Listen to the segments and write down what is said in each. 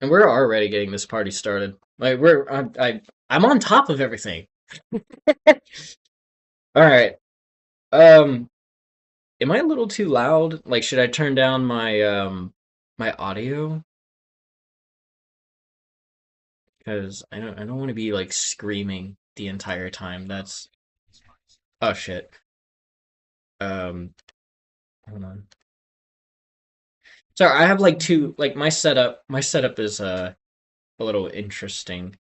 And we're already getting this party started. Like I'm on top of everything. All right. Um, am I a little too loud? Like, should I turn down my audio? Because I don't want to be like screaming the entire time. That's oh shit. Um, hold on. Sorry, I have like two like my setup is a little interesting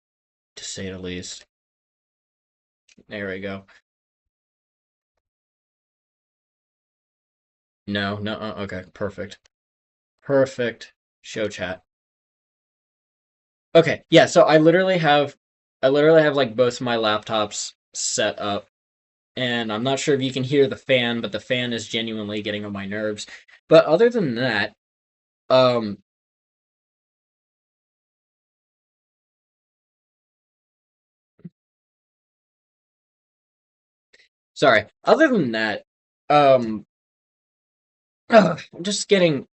to say the least. There we go. No, no, okay, perfect. Perfect. Show chat. Okay, yeah, so I literally have like both my laptops set up, and I'm not sure if you can hear the fan, but the fan is genuinely getting on my nerves. But other than that, um sorry. Other than that, um I'm just getting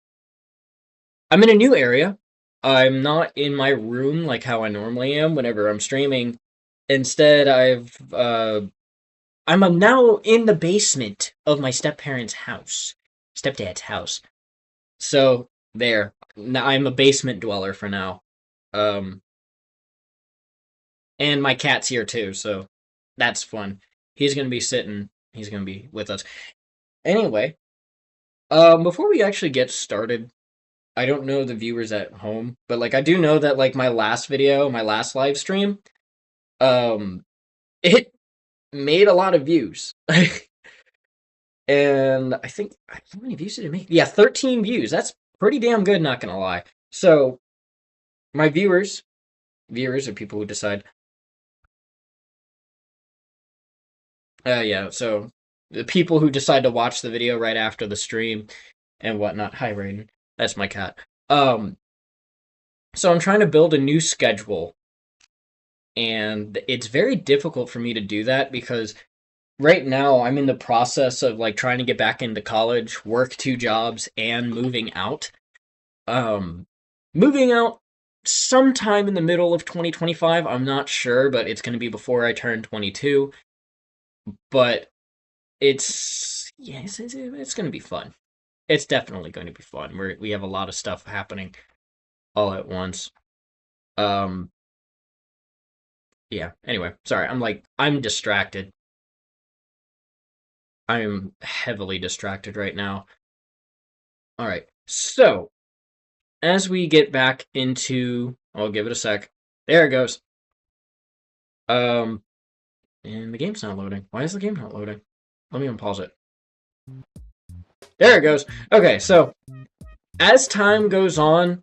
I'm in a new area. I'm not in my room like how I normally am whenever I'm streaming. Instead, I'm now in the basement of my stepdad's house. So there, now I'm a basement dweller for now. Um, and my cat's here too, so that's fun. He's gonna be sitting. He's gonna be with us anyway. Before we actually get started, I don't know the viewers at home, but like I do know that like my last video, my last live stream, um, it made a lot of views. And I think how many views did it make? Yeah, 13 views. That's pretty damn good, not gonna lie. So my viewers are people who decide. Yeah. So the people who decide to watch the video right after the stream and whatnot. Hi, Raiden. That's my cat. Um. So I'm trying to build a new schedule, and it's very difficult for me to do that because right now I'm in the process of like trying to get back into college, work two jobs, and moving out. Um, moving out sometime in the middle of 2025. I'm not sure, but it's going to be before I turn 22. But it's going to be fun. It's definitely going to be fun. We have a lot of stuff happening all at once. Um, yeah. Anyway, sorry. I'm distracted. I'm heavily distracted right now. All right. So as we get back into, I'll give it a sec. There it goes. Um, and the game's not loading. Why is the game not loading? Let me unpause it. There it goes. Okay, so as time goes on,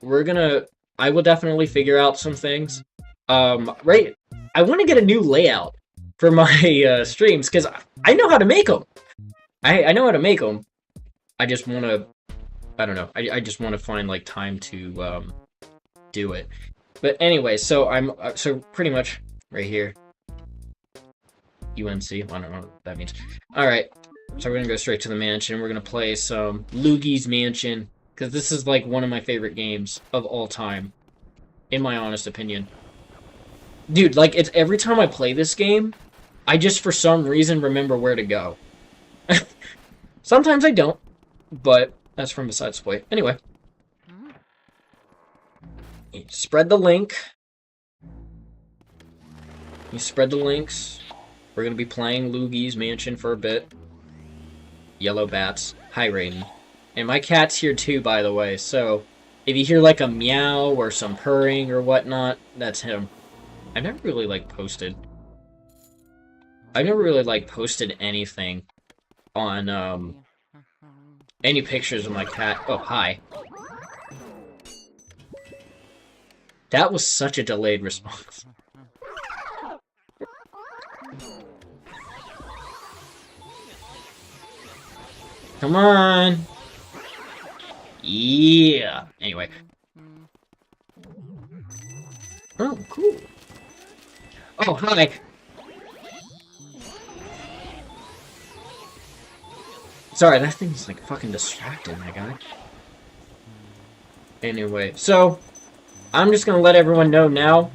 we're gonna. I will definitely figure out some things. Right. I want to get a new layout for my streams because I know how to make them. I know how to make them. I just want to. I don't know. I just want to find like time to do it. But anyway, so I'm so pretty much right here. UNC. I don't know what that means. All right. So we're gonna go straight to the mansion. We're gonna play some Luigi's Mansion because this is like one of my favorite games of all time, in my honest opinion. Dude, like it's every time I play this game, I just for some reason remember where to go. Sometimes I don't, but that's from besides the point. Anyway, you spread the link. You spread the links. We're gonna be playing Luigi's Mansion for a bit. Yellow bats. Hi, Raiden. And my cat's here too, by the way, so if you hear like a meow or some purring or whatnot, that's him. I've never really like posted. I've never really like posted anything on any pictures of my cat. Oh, hi. That was such a delayed response. Come on. Yeah. Anyway. Oh, cool. Oh, hi. Sorry, that thing's like fucking distracted, my guy. Anyway, so I'm just gonna let everyone know now.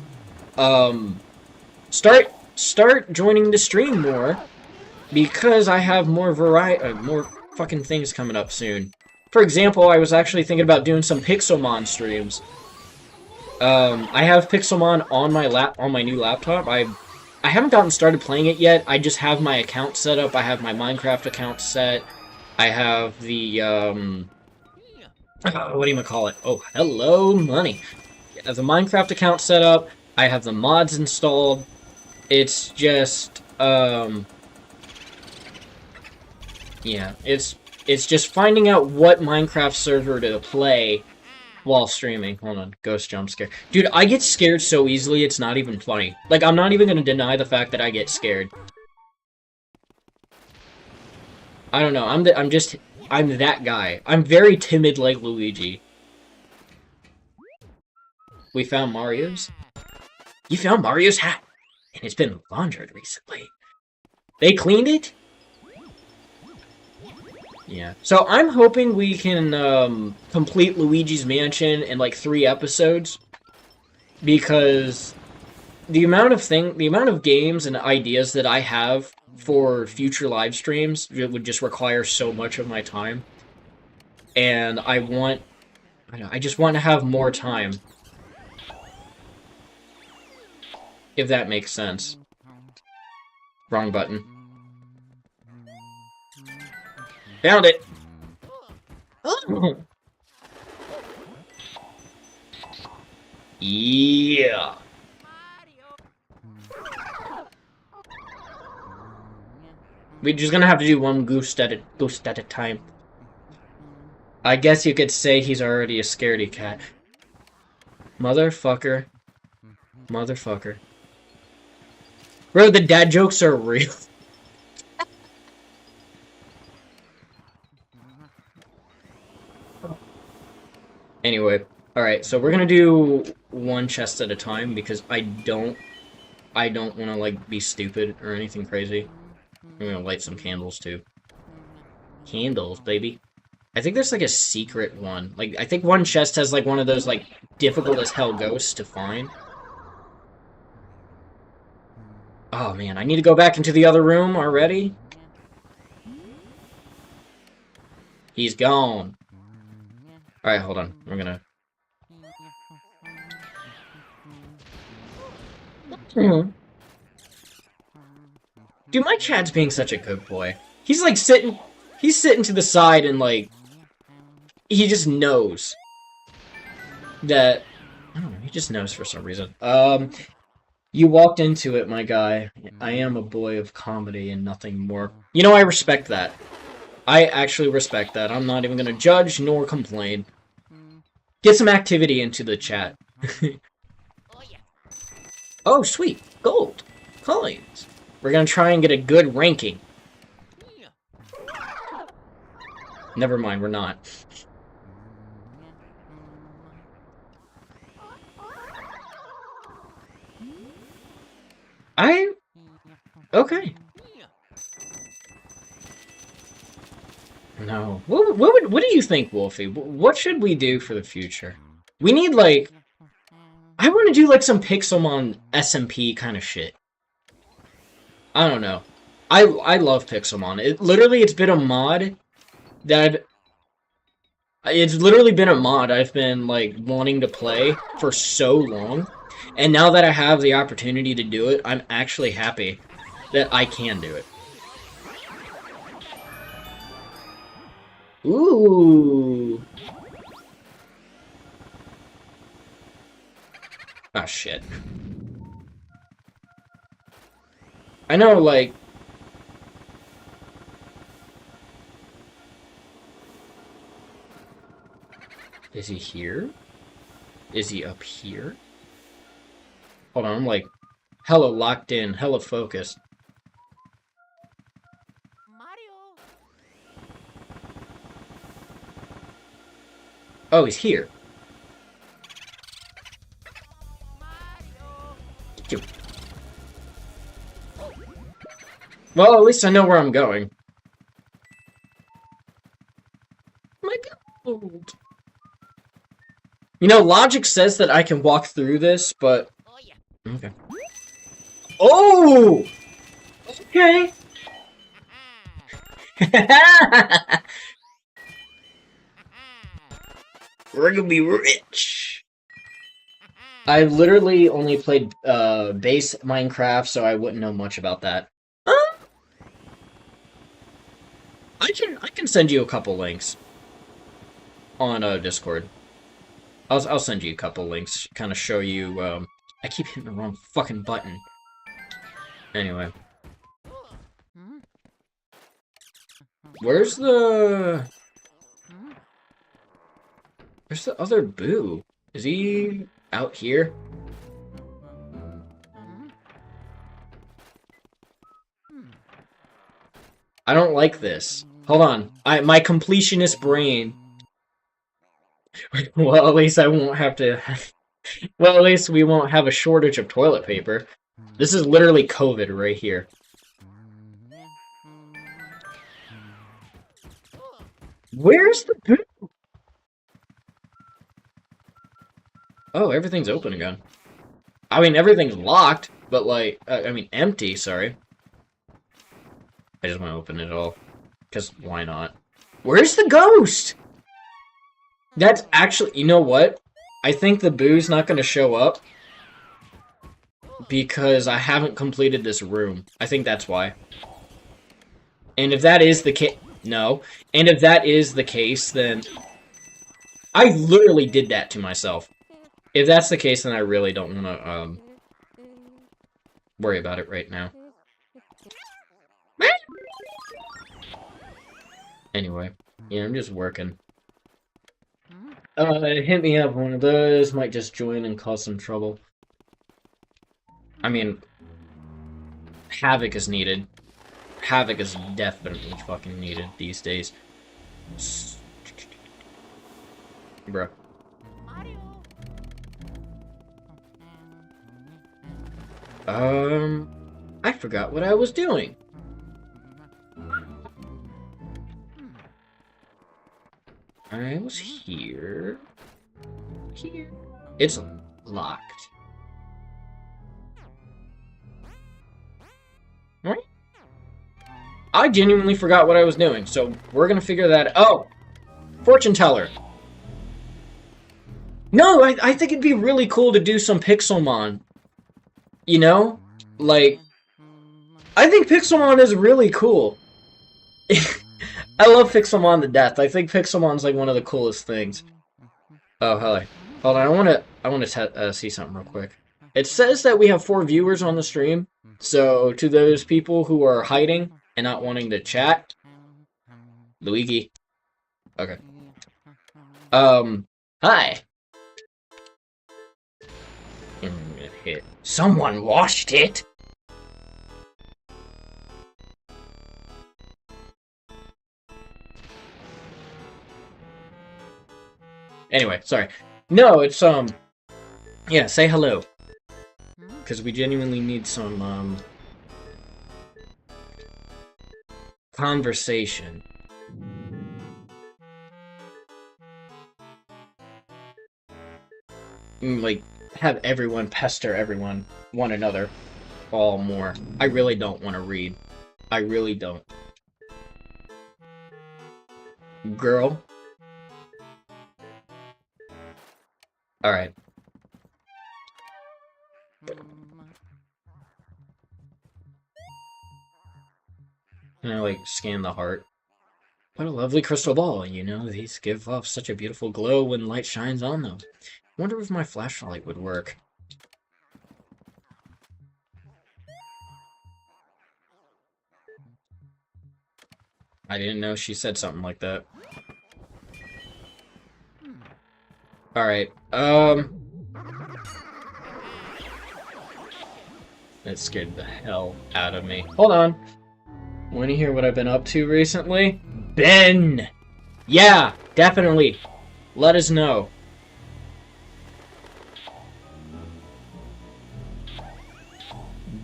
Um, start joining the stream more because I have more more fucking things coming up soon. For example, I was actually thinking about doing some Pixelmon streams. I have Pixelmon on my new laptop. I haven't gotten started playing it yet. I just have my account set up. I have my Minecraft account set. I have the what do you call it? Oh, hello, money. I have the Minecraft account set up. I have the mods installed. It's just yeah, it's just finding out what Minecraft server to play while streaming. Hold on, ghost jump scare. Dude, I get scared so easily, it's not even funny. Like, I'm not even gonna deny the fact that I get scared. I don't know, I'm that guy. I'm very timid like Luigi. We found Mario's? You found Mario's hat! And it's been laundered recently. They cleaned it? Yeah. So I'm hoping we can complete Luigi's Mansion in like 3 episodes. Because the amount of games and ideas that I have for future live streams, it would just require so much of my time. And I just want to have more time. If that makes sense. Wrong button. Found it! Oh. Yeah! We're just gonna have to do one ghost at a time. I guess you could say he's already a scaredy cat. Motherfucker. Motherfucker. Bro, the dad jokes are real. Anyway, alright, so we're gonna do one chest at a time because I don't want to, like, be stupid or anything crazy. I'm gonna light some candles, too. Candles, baby. I think there's, like, a secret one. Like, I think one chest has, like, one of those, like, difficult-as-hell ghosts to find. Oh, man, I need to go back into the other room already? He's gone. Alright, hold on. We're gonna... Dude, my cat's being such a good boy. He's, like, sitting to the side and, like... He just knows. That... I don't know, he just knows for some reason. You walked into it, my guy. I am a boy of comedy and nothing more. You know, I respect that. I actually respect that. I'm not even gonna judge nor complain. Get some activity into the chat. Oh, sweet. Gold. Coins. We're gonna try and get a good ranking. Never mind, we're not. Okay. No. What do you think, Wolfie? What should we do for the future? We need, like... I want to do, like, some Pixelmon SMP kind of shit. I don't know. I love Pixelmon. It's been a mod that It's literally been a mod I've been, like, wanting to play for so long. And now that I have the opportunity to do it, I'm actually happy that I can do it. Ooh. Ah, shit. I know, like... Is he here? Is he up here? Hold on, I'm like hella locked in, hella focused. Mario. Oh, he's here. Mario. Well, at least I know where I'm going. My gold. You know, logic says that I can walk through this, but... Okay. Oh! Okay! We're gonna be rich! I literally only played base Minecraft, so I wouldn't know much about that. I can send you a couple links on Discord. I'll send you a couple links, kind of show you. I keep hitting the wrong fucking button. Anyway, where's the other Boo? Is he out here? I don't like this. Hold on. My completionist brain. Well, at least I won't have to... Well, at least we won't have a shortage of toilet paper. This is literally COVID right here. Where's the Boo? Oh, everything's open again. I mean, everything's locked, but like... I mean, empty, sorry. I just want to open it all. Because why not? Where's the ghost? That's actually... You know what? I think the Boo's not going to show up. Because I haven't completed this room. I think that's why. And if that is the case... No. And if that is the case, then... I literally did that to myself. If that's the case, then I really don't want to, worry about it right now. Anyway, yeah, I'm just working. Hit me up, one of those might just join and cause some trouble. I mean, Havoc is needed. Havoc is definitely fucking needed these days. Bruh. I forgot what I was doing. I was here. Here. It's locked. Right? I genuinely forgot what I was doing, so we're gonna figure that out. Oh! Fortune teller. No, I think it'd be really cool to do some Pixelmon. You know? Like, I think Pixelmon is really cool. I love Pixelmon to death. I think Pixelmon's like one of the coolest things. Oh, hello. Hold on, I want to see something real quick. It says that we have 4 viewers on the stream. So, to those people who are hiding and not wanting to chat, Luigi. Okay. Hi. Hit. Someone washed it. Anyway, sorry. No, it's, yeah, say hello. Because we genuinely need some, conversation. Like, have everyone pester one another, all more. I really don't want to read. I really don't. Girl? Alright. And I, like, scan the heart. What a lovely crystal ball, you know, these give off such a beautiful glow when light shines on them. Wonder if my flashlight would work. I didn't know she said something like that. Alright, that scared the hell out of me. Hold on. Want to hear what I've been up to recently? Ben! Yeah, definitely. Let us know.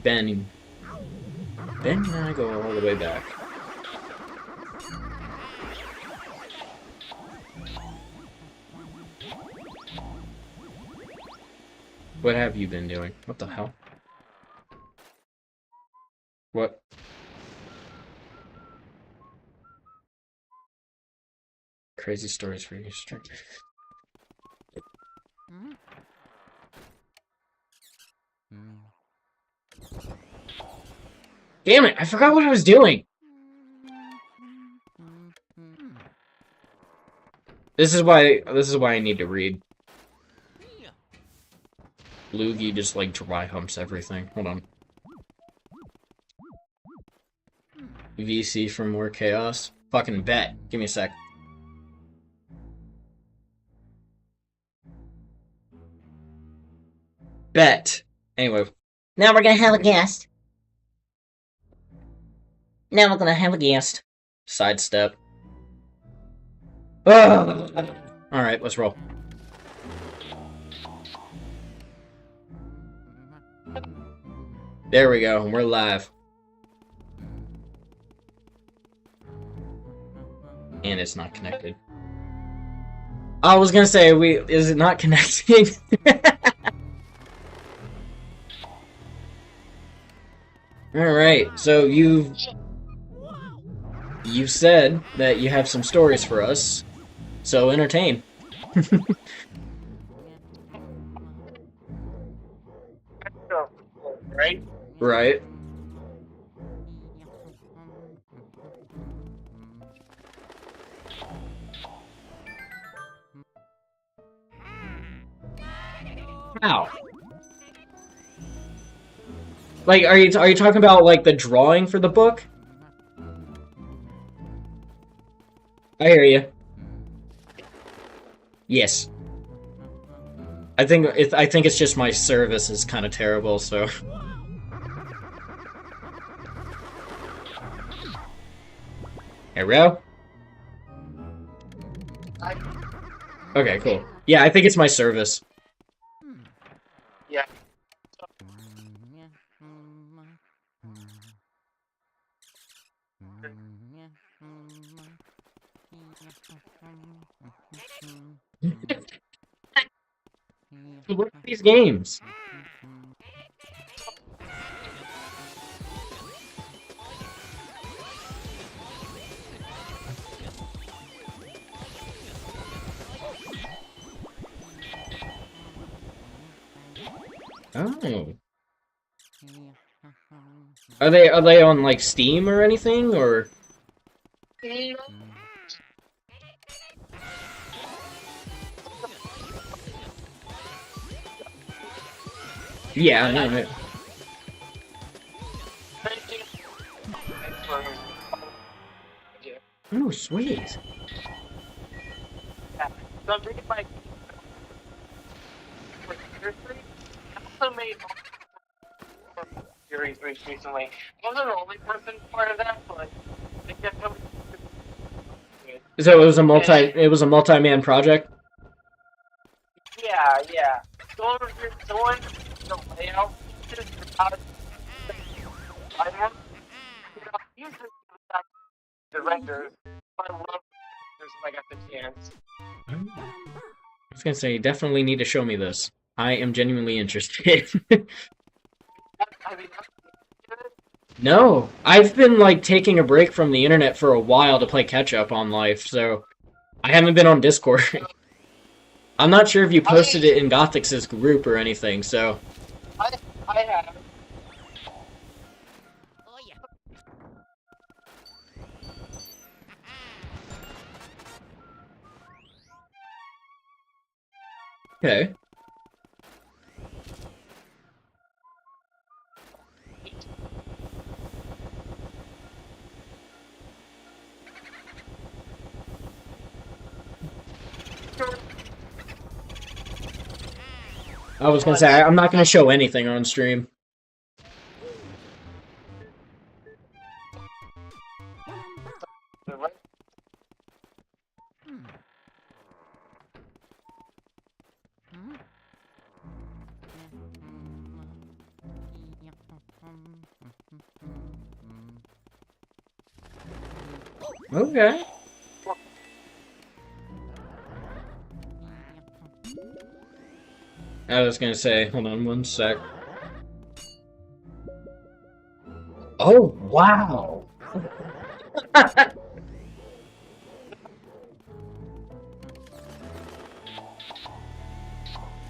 Ben and I go all the way back. What have you been doing? What the hell? What? Crazy stories for you, stranger. Damn it! I forgot what I was doing. This is why I need to read. Luigi just like dry humps everything. Hold on. VC for more chaos. Fucking bet. Give me a sec. Bet. Anyway. Now we're gonna have a guest. Now we're gonna have a guest. Sidestep. Alright, let's roll. There we go, we're live. And it's not connected. I was gonna say, is it not connecting? Alright, so you said that you have some stories for us, so entertain. Right? Right. Ow. Like, are you talking about like the drawing for the book? I hear you. Yes. I think it's just my service is kind of terrible, so. Here we go. Okay, cool. Yeah, I think it's my service. Yeah. Look at these games. Oh. Are they on like Steam or anything or? Yeah, I know it. Oh, sweet. So I'm reading my I also made series recently. I wasn't the only person part of that, but I guess I'm So it was a multi-man project? yeah. The layout is about usually the renders. I love renders if I got the chance. I was gonna say, you definitely need to show me this. I am genuinely interested. I mean, No, I've been like taking a break from the internet for a while to play catch up on life, so I haven't been on Discord. I'm not sure if you posted it in Gothix's group or anything, so. I have. Oh yeah. Okay. I was gonna say, I'm not gonna show anything on stream. Okay. I was gonna say, hold on one sec. Oh, wow!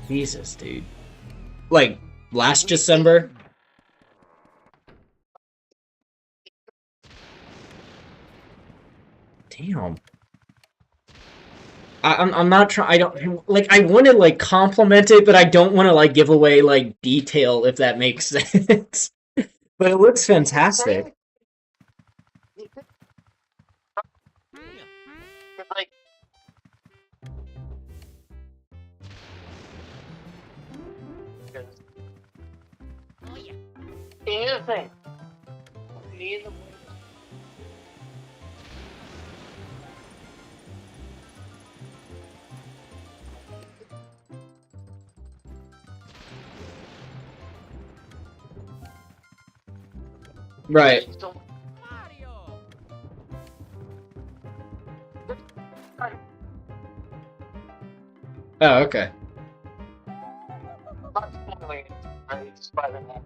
Jesus, dude. Like, last December? Damn. I'm not trying. I don't like. I want to like compliment it, but I don't want to like give away like detail if that makes sense. But it looks fantastic. Like, here's the thing. Me and the Right. still Oh, okay. not spoiling Spider-Man.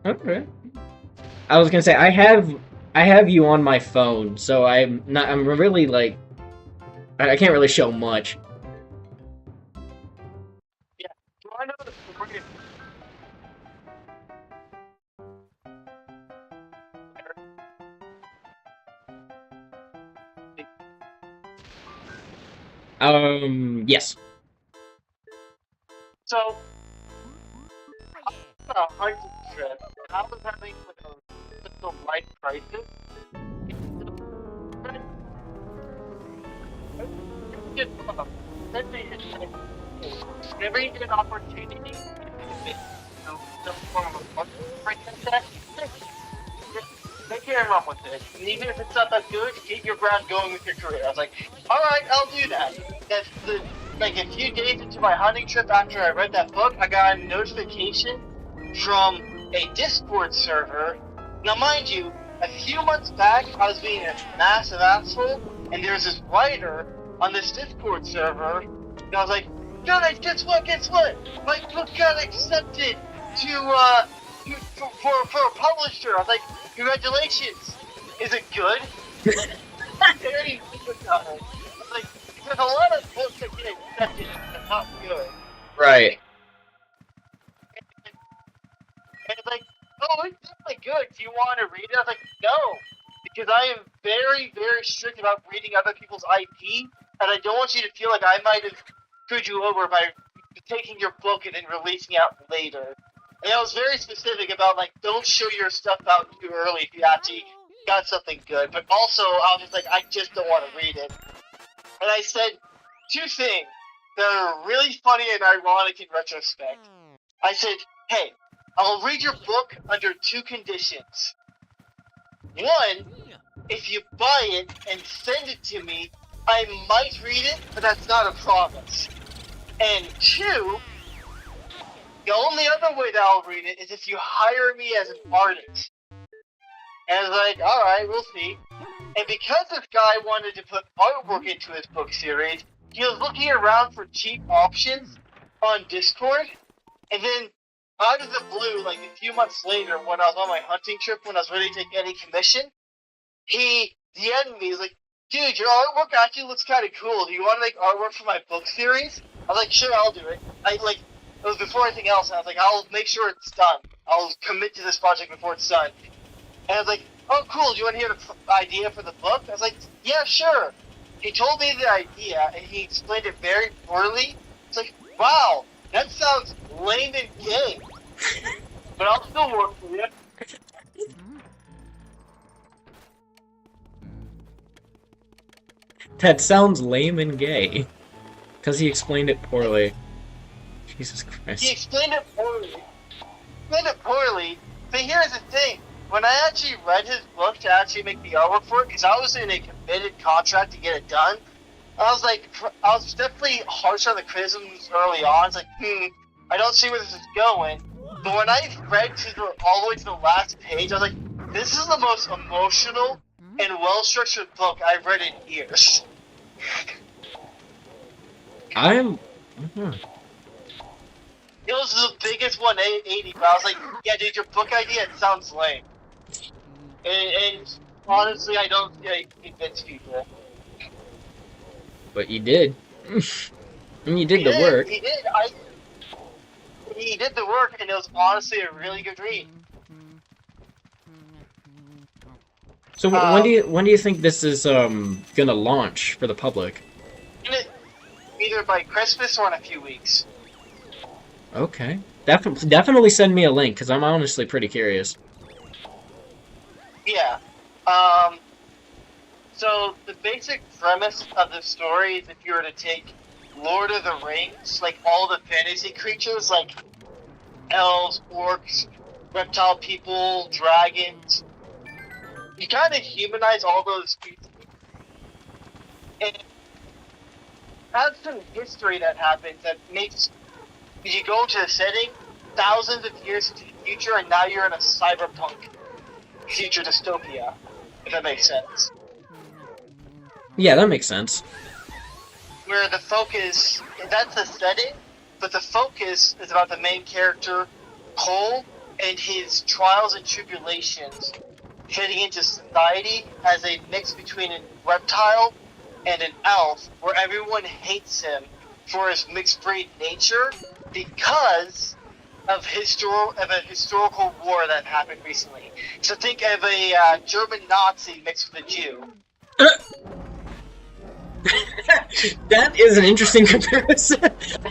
Okay. I was gonna say I have you on my phone, so I'm really like I can't really show much. Do I know the story? Yes. So, on a hunting trip, and I was having like a little life crisis. Just let me just like, whenever you get an opportunity to make some form of money like that, make your run with it. And even if it's not that good, keep your brand going with your career. I was like, alright, I'll do that. That's like a few days into my hunting trip after I read that book, I got a notification from a Discord server. Now, mind you, a few months back, I was being a massive asshole, and there's this writer on this Discord server, and I was like, guys, guess what? My book got accepted for a publisher. I was like, congratulations. Is it good? Very good. I was like, there's a lot of books that get accepted and they're not good. Right. And it's like, oh, it's definitely good. Do you want to read it? I was like, no. Because I am very, very strict about reading other people's IP, and I don't want you to feel like I might have screwed you over by taking your book and then releasing it out later. And I was very specific about, like, don't show your stuff out too early if you actually got something good. But also, I was just like, I just don't want to read it. And I said two things that are really funny and ironic in retrospect. I said, hey, I'll read your book under two conditions. One, if you buy it and send it to me, I might read it, but that's not a promise. And two, the only other way that I'll read it is if you hire me as an artist. And I was like, alright, we'll see. And because this guy wanted to put artwork into his book series, he was looking around for cheap options on Discord, and then out of the blue, like a few months later, when I was on my hunting trip, when I was ready to take any commission, he DM'd me. He's like, dude, your artwork actually looks kind of cool. Do you want to make artwork for my book series? I was like, sure, I'll do it. It was before anything else, and I was like, I'll make sure it's done. I'll commit to this project before it's done. And I was like, oh, cool, do you want to hear the idea for the book? I was like, yeah, sure. He told me the idea, and he explained it very poorly. It's like, wow, that sounds lame and gay. But I'll still work for you. That sounds lame and gay. Because he explained it poorly. Jesus Christ. He explained it poorly. But here's the thing. When I actually read his book to actually make the artwork for it, because I was in a committed contract to get it done, I was definitely harsh on the criticisms early on. It's like, I don't see where this is going. But when I read all the way to the last page, I was like, this is the most emotional and well-structured book I've read in years. I'm. It was the biggest 180, but I was like, yeah, dude, your book idea, it sounds lame. And honestly, I don't think I convince people. But you did. And you did the work. He did. He did the work, and it was honestly a really good read. So when do you think this is gonna launch for the public? Either by Christmas or in a few weeks. Okay. Definitely send me a link, because I'm honestly pretty curious. Yeah. So the basic premise of the story is if you were to take Lord of the Rings, like all the fantasy creatures, like elves, orcs, reptile people, dragons, you kind of humanize all those creatures. And has some history that happens that makes you go into the setting thousands of years into the future, and now you're in a cyberpunk future dystopia, if that makes sense. Yeah, that makes sense. Where the focus, that's the setting, but the focus is about the main character, Cole, and his trials and tribulations fitting into society as a mix between a reptile and an elf, where everyone hates him for his mixed breed nature because of a historical war that happened recently. So think of a German Nazi mixed with a Jew. That is an interesting comparison.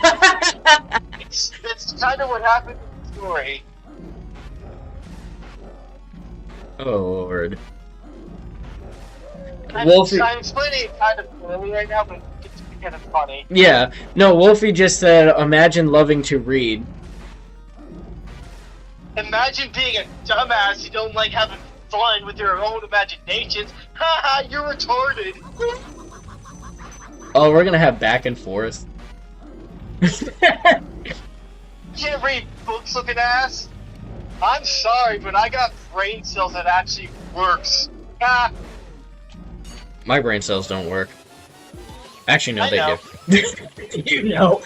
That's kind of what happened in the story. Oh Lord. I'm explaining it kind of poorly right now, but it's kind of funny. Yeah. No, Wolfie just said, imagine loving to read. Imagine being a dumbass you don't like having fun with your own imaginations. Haha, you're retarded. Oh, we're gonna have back and forth. Can't read books, looking ass. I'm sorry, but I got brain cells that actually works. Ah, My brain cells don't work. Actually, no, I they know. do. You know.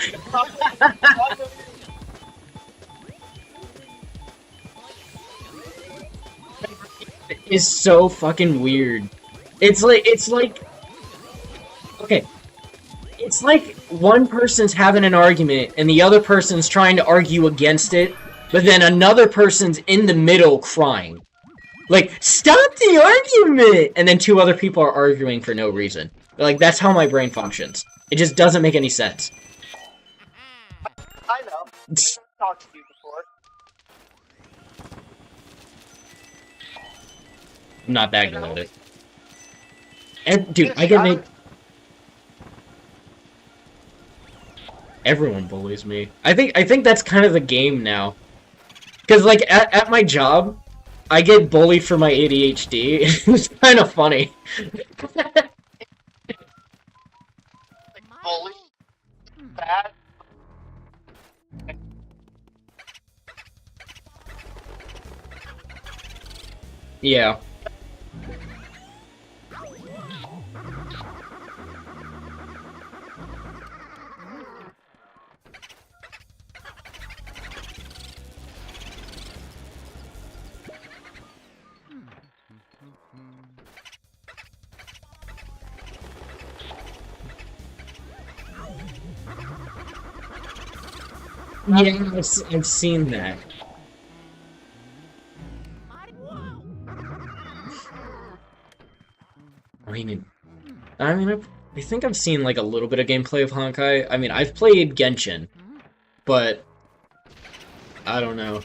It's so fucking weird. It's like, okay. It's like one person's having an argument and the other person's trying to argue against it, but then another person's in the middle crying. Like, stop the argument! And then two other people are arguing for no reason. Like, that's how my brain functions. It just doesn't make any sense. I know. I've talked to you before. I'm not that good at it. And, dude, I get made... Everyone bullies me. I think that's kind of the game now. Because, like, at my job, I get bullied for my ADHD. It's kind of funny. Like, bully. Bad. Yeah. Yeah, I've seen that. I think I've seen like a little bit of gameplay of Honkai. I mean, I've played Genshin, but I don't know.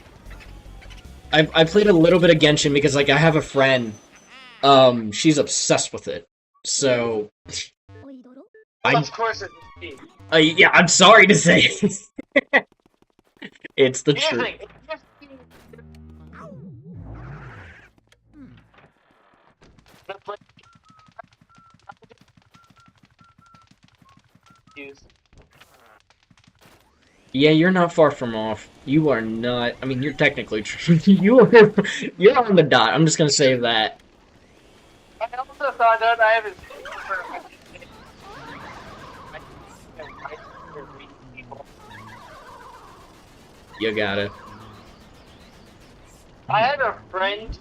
I played a little bit of Genshin because like I have a friend, she's obsessed with it. So Of course it's me. yeah, I'm sorry to say. It's the Here's the truth. thing, it's just But, like, Yeah, you're not far from off. You are not. I mean, you're technically true. You're on the dot. I'm just gonna say that. I I also thought that I have a super people. You got it. I had a friend.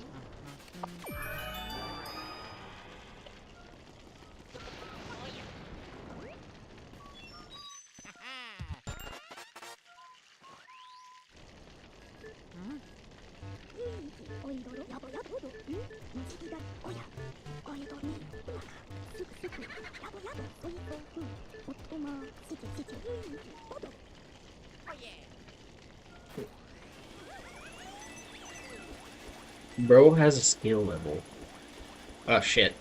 Bro has a skill level. Oh shit.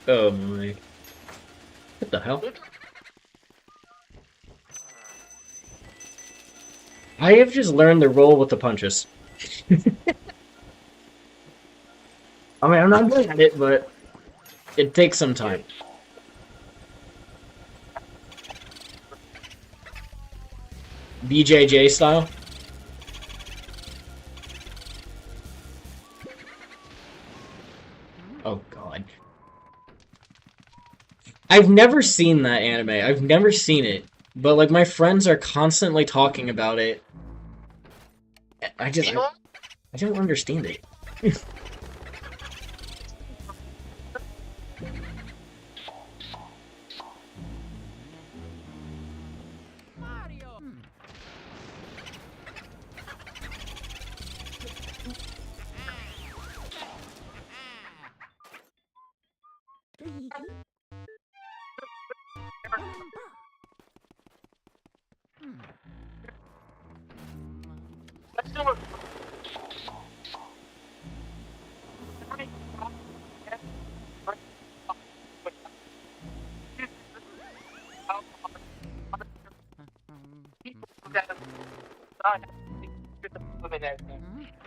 Oh my. What the hell? I have just learned to roll with the punches. I mean, I'm not good at it, but it takes some time. BJJ style? Oh god. I've never seen that anime. I've never seen it. But like my friends are constantly talking about it. I don't understand it. Let's do it.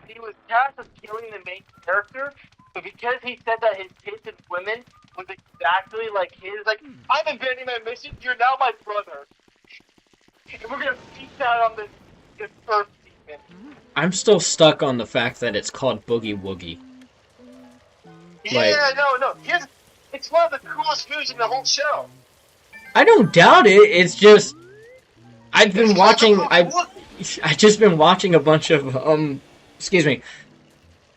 He was tasked with killing the main character, but because he said that his taste in women was exactly like his, like, I'm abandoning my mission, you're now my brother. And we're gonna beat out on this first demon. I'm still stuck on the fact that it's called Boogie Woogie. Yeah, no. It's one of the coolest moves in the whole show. I don't doubt it. It's just I've been watching. I just been watching a bunch of excuse me.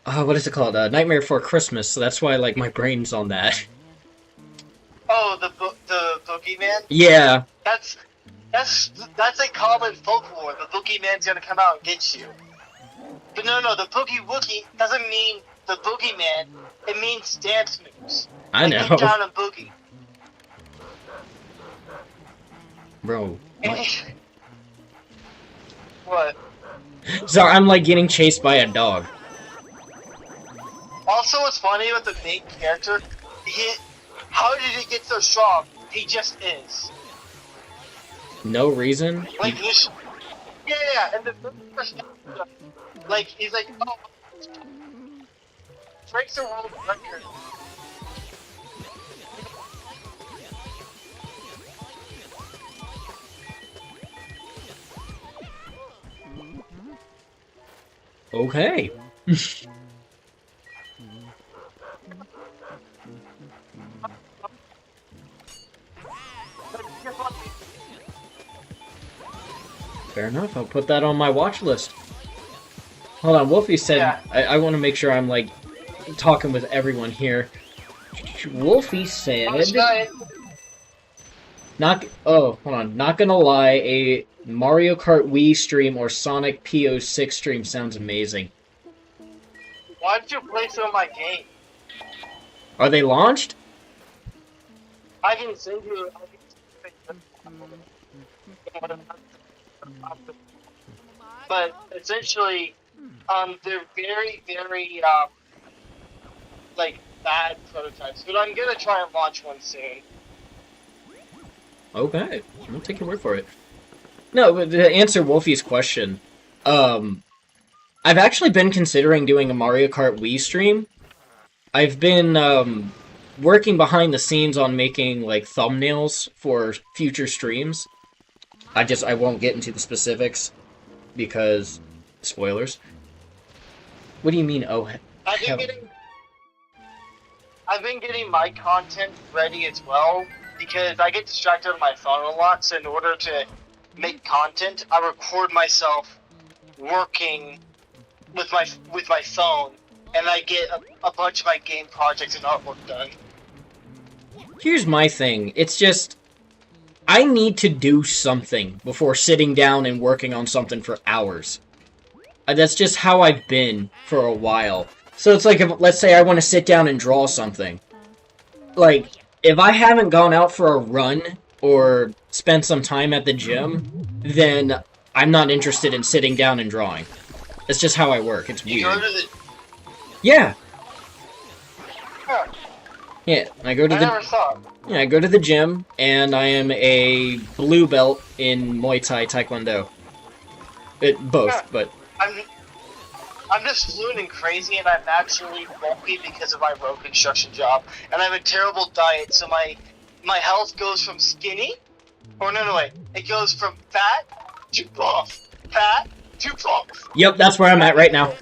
What is it called? Nightmare Before Christmas. So that's why like my brain's on that. Oh, the boogeyman. Yeah. That's a common folklore. The boogeyman's gonna come out and get you. But no, the boogie woogie doesn't mean the boogeyman. It means dance moves. I like know. Get down and boogie. Bro. What? Sorry, I'm like getting chased by a dog. Also, what's funny about the main character? How did he get so strong? He just is. No reason. Like yeah, and the first like he's like, oh, breaks the world record. Okay. Fair enough, I'll put that on my watch list. Hold on, Wolfie said, Yeah. I want to make sure I'm, like, talking with everyone here. Wolfie said... hold on, not gonna lie, a Mario Kart Wii stream or Sonic PO6 stream sounds amazing. Why don't you play some of my game? Are they launched? I can send you. But essentially, they're very, very, like, bad prototypes. But I'm gonna try and launch one soon. Okay, I'll take your word for it. No, but to answer Wolfie's question, I've actually been considering doing a Mario Kart Wii stream. I've been, working behind the scenes on making like thumbnails for future streams. I won't get into the specifics because spoilers. What do you mean? Oh, I've been hell. getting I've been getting my content ready as well because I get distracted on my phone a lot. So in order to make content, I record myself working with my phone, and I get a bunch of my game projects and artwork done. Here's my thing. It's just I need to do something before sitting down and working on something for hours. That's just how I've been for a while. So it's like, if, let's say I want to sit down and draw something. Like, if I haven't gone out for a run or spent some time at the gym, then I'm not interested in sitting down and drawing. That's just how I work. It's You go weird. to the. Yeah, Huh, yeah. I go to I the never saw it. yeah, I go to the gym, and I am a blue belt in Muay Thai Taekwondo. Both, but I'm just fluent and crazy, and I'm naturally bulky because of my road construction job, and I have a terrible diet. So my health goes from skinny, or no, wait, it goes from fat to buff, fat to buff. yep, that's where I'm at right now.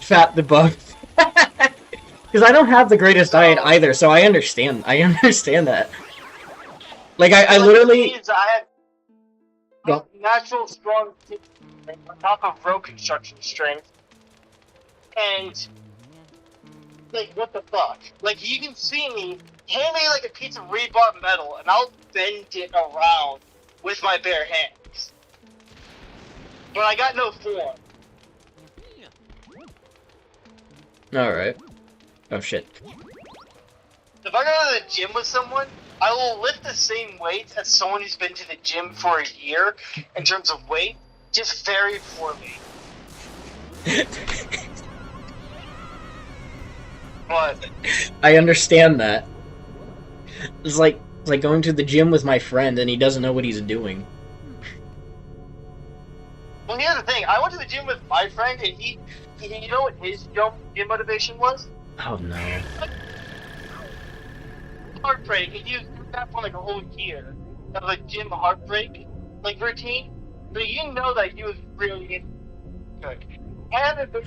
Fat the buff. Because I don't have the greatest diet either, so I understand. I understand that. Like I What it literally. means I have Go. natural strong strength on top of road construction strength, and like what the fuck? Like you can see me hand me like a piece of rebar metal, and I'll bend it around with my bare hands. But I got no form. Alright. Oh shit. If I go to the gym with someone, I will lift the same weight as someone who's been to the gym for a year in terms of weight, just very poorly. But I understand that. It's like going to the gym with my friend and he doesn't know what he's doing. well, here's the thing: I went to the gym with my friend, and he you know what his gym motivation was? Oh no. Heartbreak, and he was doing that for like a whole year of a gym heartbreak like routine. So you know that he was really good. I haven't been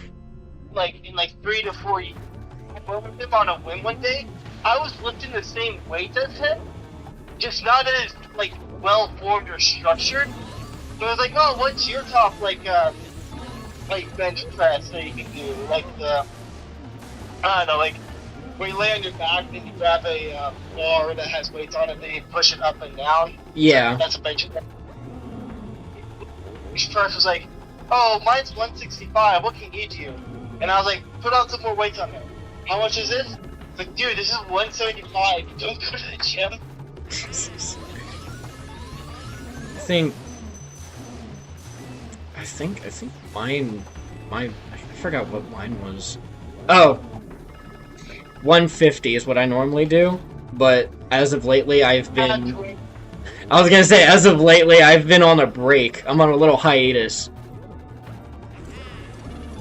like in like 3 to 4 years. I went with him on a whim one day. I was lifting the same weight as him, just not as like well formed or structured. So I was like, oh, what's your top like bench press that you can do? Like the I don't know, like where you lay on your back and you grab a bar that has weights on it, then you push it up and down. Yeah. That's a bench press. Bench press was like, oh, mine's 165. What can you do? And I was like, put on some more weights on there. How much is this? It's like, dude, this is 175. Don't go to the gym. I think mine I forgot what mine was. Oh, 150 is what I normally do, but as of lately I've been I was gonna say, as of lately I've been on a break. I'm on a little hiatus.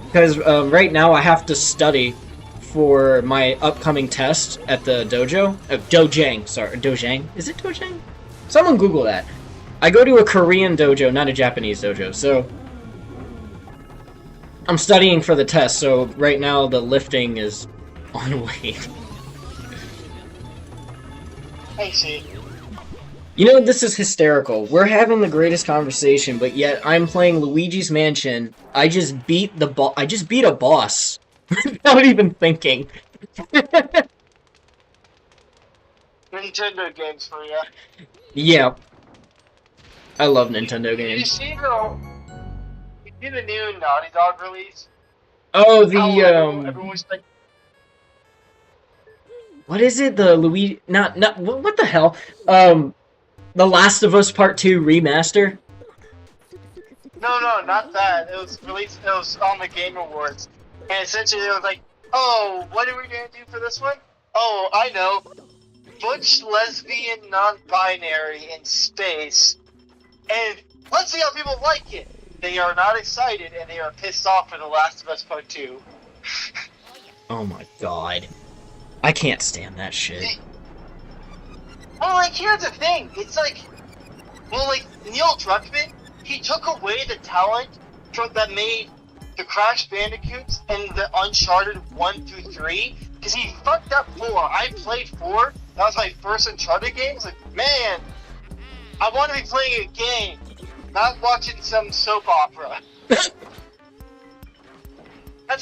Because right now I have to study for my upcoming test at the dojo. Dojang, sorry, Dojang? Is it Dojang? Someone Google that. I go to a Korean dojo, not a Japanese dojo, so I'm studying for the test, so right now the lifting is on weight. I see. You know, this is hysterical. We're having the greatest conversation, but yet I'm playing Luigi's Mansion. I just beat I just beat a boss without even thinking. Nintendo games for you. Yeah, I love Nintendo Did you games. see the new Naughty Dog release? Oh, How everyone was like, what is it? The Luigi? Not what the hell? The Last of Us Part 2 remaster. no, not that. It was released. It was on the Game Awards, and essentially it was like, oh, what are we gonna do for this one? Oh, I know. Butch, lesbian, non-binary in space, and let's see how people like it. They are not excited, and they are pissed off for The Last of Us Part 2. Oh my god. I can't stand that shit. Well, like, here's the thing. It's like, well, like, Neil Druckmann, he took away the talent that made the Crash Bandicoots and the Uncharted 1 through 3, because he fucked up 4. I played 4. That was my first Uncharted game. It's like, man, I want to be playing a game, not watching some soap opera. That's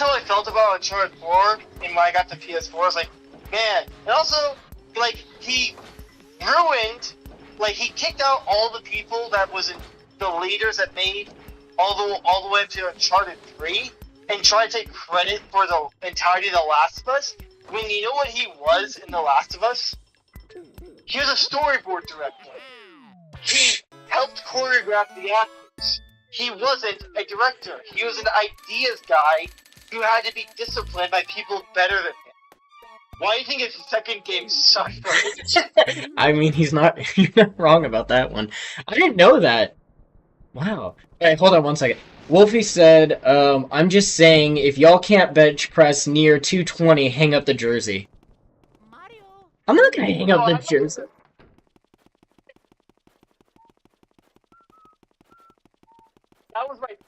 how I felt about Uncharted 4, and when I got the PS4, I was like, man. And also, like, he ruined, like, he kicked out all the people that was in the leaders that made all the way up to Uncharted 3, and tried to take credit for the entirety of The Last of Us, when you know what he was in The Last of Us? He was a storyboard director. He helped choreograph the actors. He wasn't a director. He was an ideas guy who had to be disciplined by people better than him. Why do you think his second game sucked? I mean, you're not wrong about that one. I didn't know that. Wow. Hey, hold on one second. Wolfie said, I'm just saying, if y'all can't bench press near 220, hang up the jersey. I'm not gonna hang up the jersey. That was my first.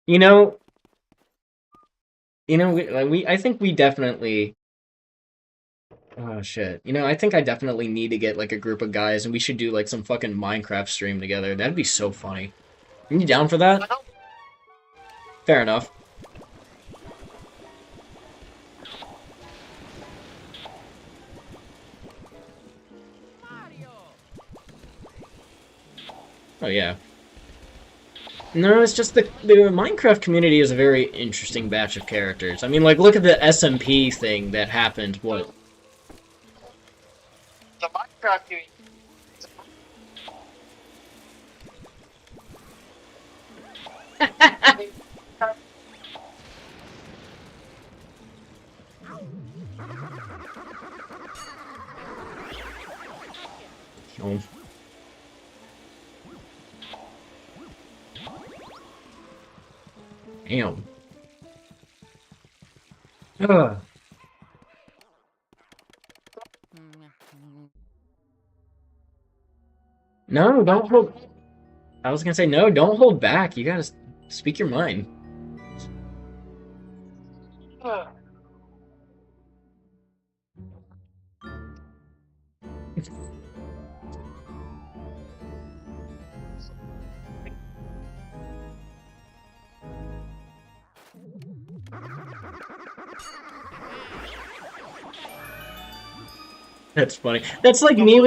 You know, I think we definitely. Oh shit! I think I definitely need to get like a group of guys, and we should do like some fucking Minecraft stream together. That'd be so funny. Are you down for that? Fair enough. Oh yeah. No, it's just the Minecraft community is a very interesting batch of characters. I mean, like, look at the SMP thing that happened, what? The Minecraft community. Oh. Damn. Ugh. No, don't hold. I was gonna say no. Don't hold back. You gotta speak your mind. That's funny. That's like me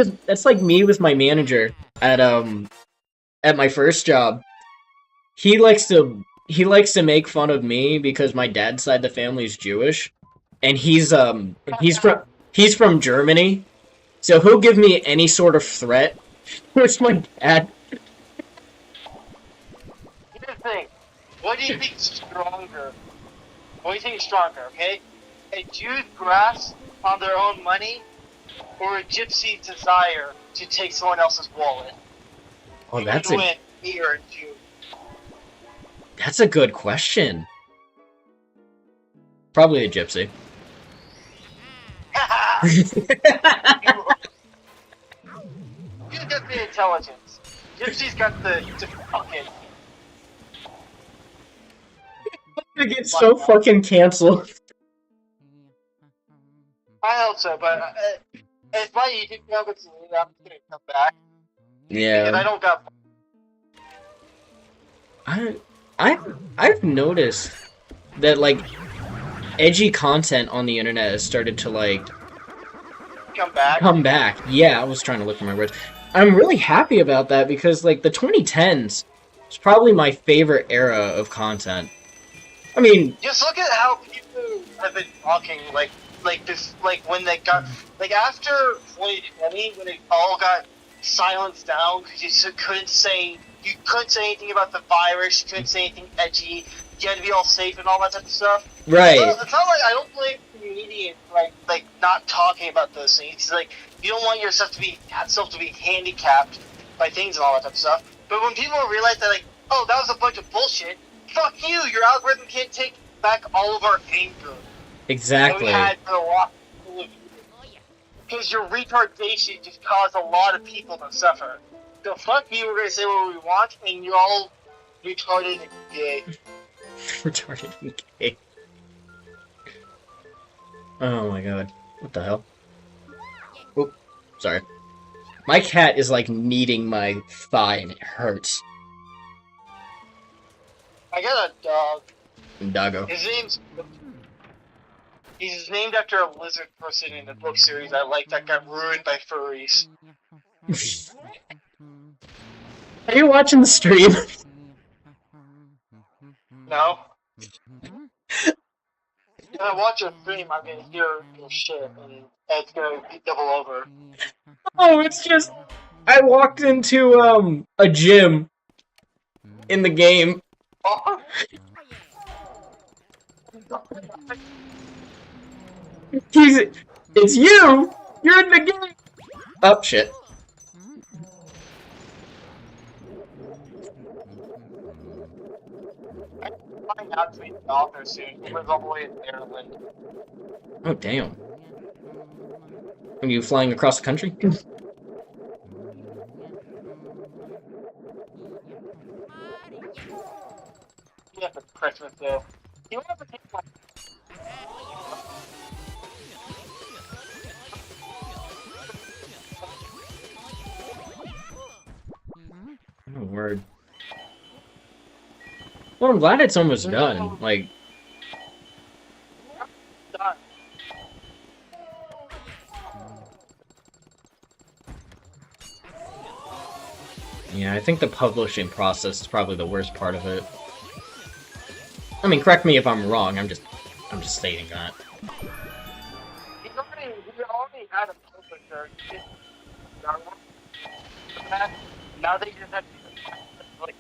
with my manager at my first job. He likes to make fun of me because my dad's side of the family is Jewish, and he's from Germany, so he'll give me any sort of threat. Where's my dad? Here's the thing. What do you think is stronger? What do you think is stronger, okay? A Jew's grasp on their own money, or a gypsy's desire to take someone else's wallet? Oh, Me or a Jew? That's a good question. Probably a gypsy. You've got the intelligence. Gypsy's got the fucking. I get so fucking canceled. I hope so, but if my YouTube channel gets deleted, I'm just gonna come back. Yeah. Because I don't got. I've noticed that like edgy content on the internet has started to like Come back. Yeah, I was trying to look for my words. I'm really happy about that because like the 2010s is probably my favorite era of content. I mean, just look at how people have been talking, like this, like when they got, like after 2020, when it all got silenced down because you couldn't say anything about the virus, you couldn't say anything edgy, you had to be all safe and all that type of stuff. right. So it's not like I don't blame comedian like not talking about those things. He's like, you don't want yourself to be handicapped by things and all that type of stuff. But when people realize that, like, oh, that was a bunch of bullshit. Fuck you. Your algorithm can't take back all of our anger that we Exactly. had for the last couple of years. Because your retardation just caused a lot of people to suffer. So fuck you. We're gonna say what we want, and you're all retarded and gay. Retarded and gay. Oh my god. What the hell? Oop. Sorry. My cat is like kneading my thigh and it hurts. I got a dog. Doggo. He's named after a lizard person in the book series I like that got ruined by furries. Are you watching the stream? No? When I watch a stream, I'm gonna hear your shit, and it's gonna be double over. Oh, it's just I walked into a gym in the game. Oh. It's you! You're in the game! Oh, shit. I'm flying out to meet the author soon. He lives all the way in Maryland. Oh, damn. Are you flying across the country? Yeah, for Christmas, though. He wants to take my... Oh, word. Well, I'm glad it's almost done. Like, Done. yeah, I think the publishing process is probably the worst part of it. I mean, correct me if I'm wrong. I'm just stating that. He already had a publisher. Now they just have to like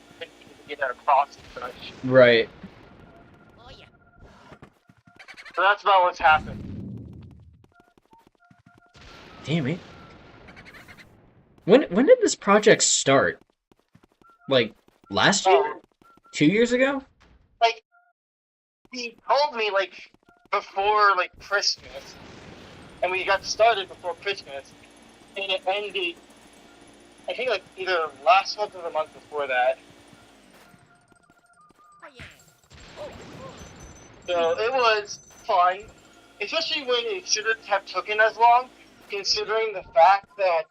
get that across and such. Right. So that's about what's happened. Damn it. When did this project start? Like, last year? 2 years ago? Like, he told me, like, before, like, Christmas. And we got started before Christmas. And it ended, I think, like, either last month or the month before that. So, it was fun. Especially when it shouldn't have taken as long, considering the fact that,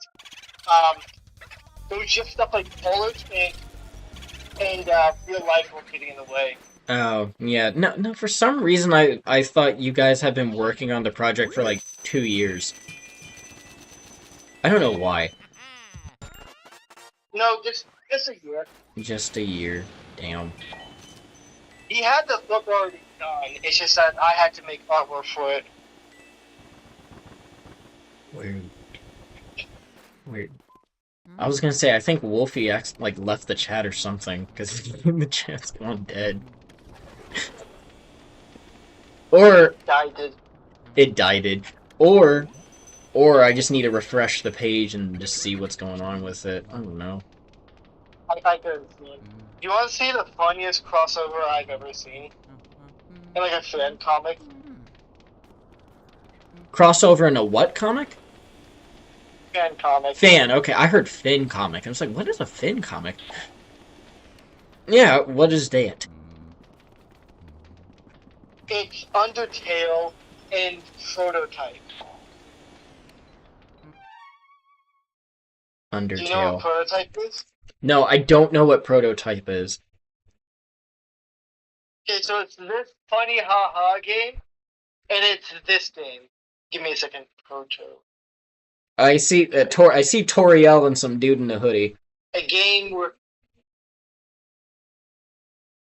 it was just stuff like bullets and real life were getting in the way. Oh, yeah. No, for some reason I thought you guys had been working on the project for like 2 years. I don't know why. No, just a year. Just a year. Damn. He had the book already done. It's just that I had to make artwork for it. Weird. Weird. I was gonna say, I think Wolfie like left the chat or something, because the chat's gone dead. Or it died. Or I just need to refresh the page and just see what's going on with it. I don't know. I couldn't see it. Do you want to see the funniest crossover I've ever seen? In like a fan comic? Crossover in a what comic? Fan comic. Fan, okay, I heard Fin comic. I was like, what is a Fin comic? Yeah, what is that? It's Undertale and Prototype. Undertale. Do you know what Prototype is? No, I don't know what Prototype is. Okay, so it's this funny haha game, and it's this game. Give me a second. Proto. I see Toriel and some dude in a hoodie. A game where...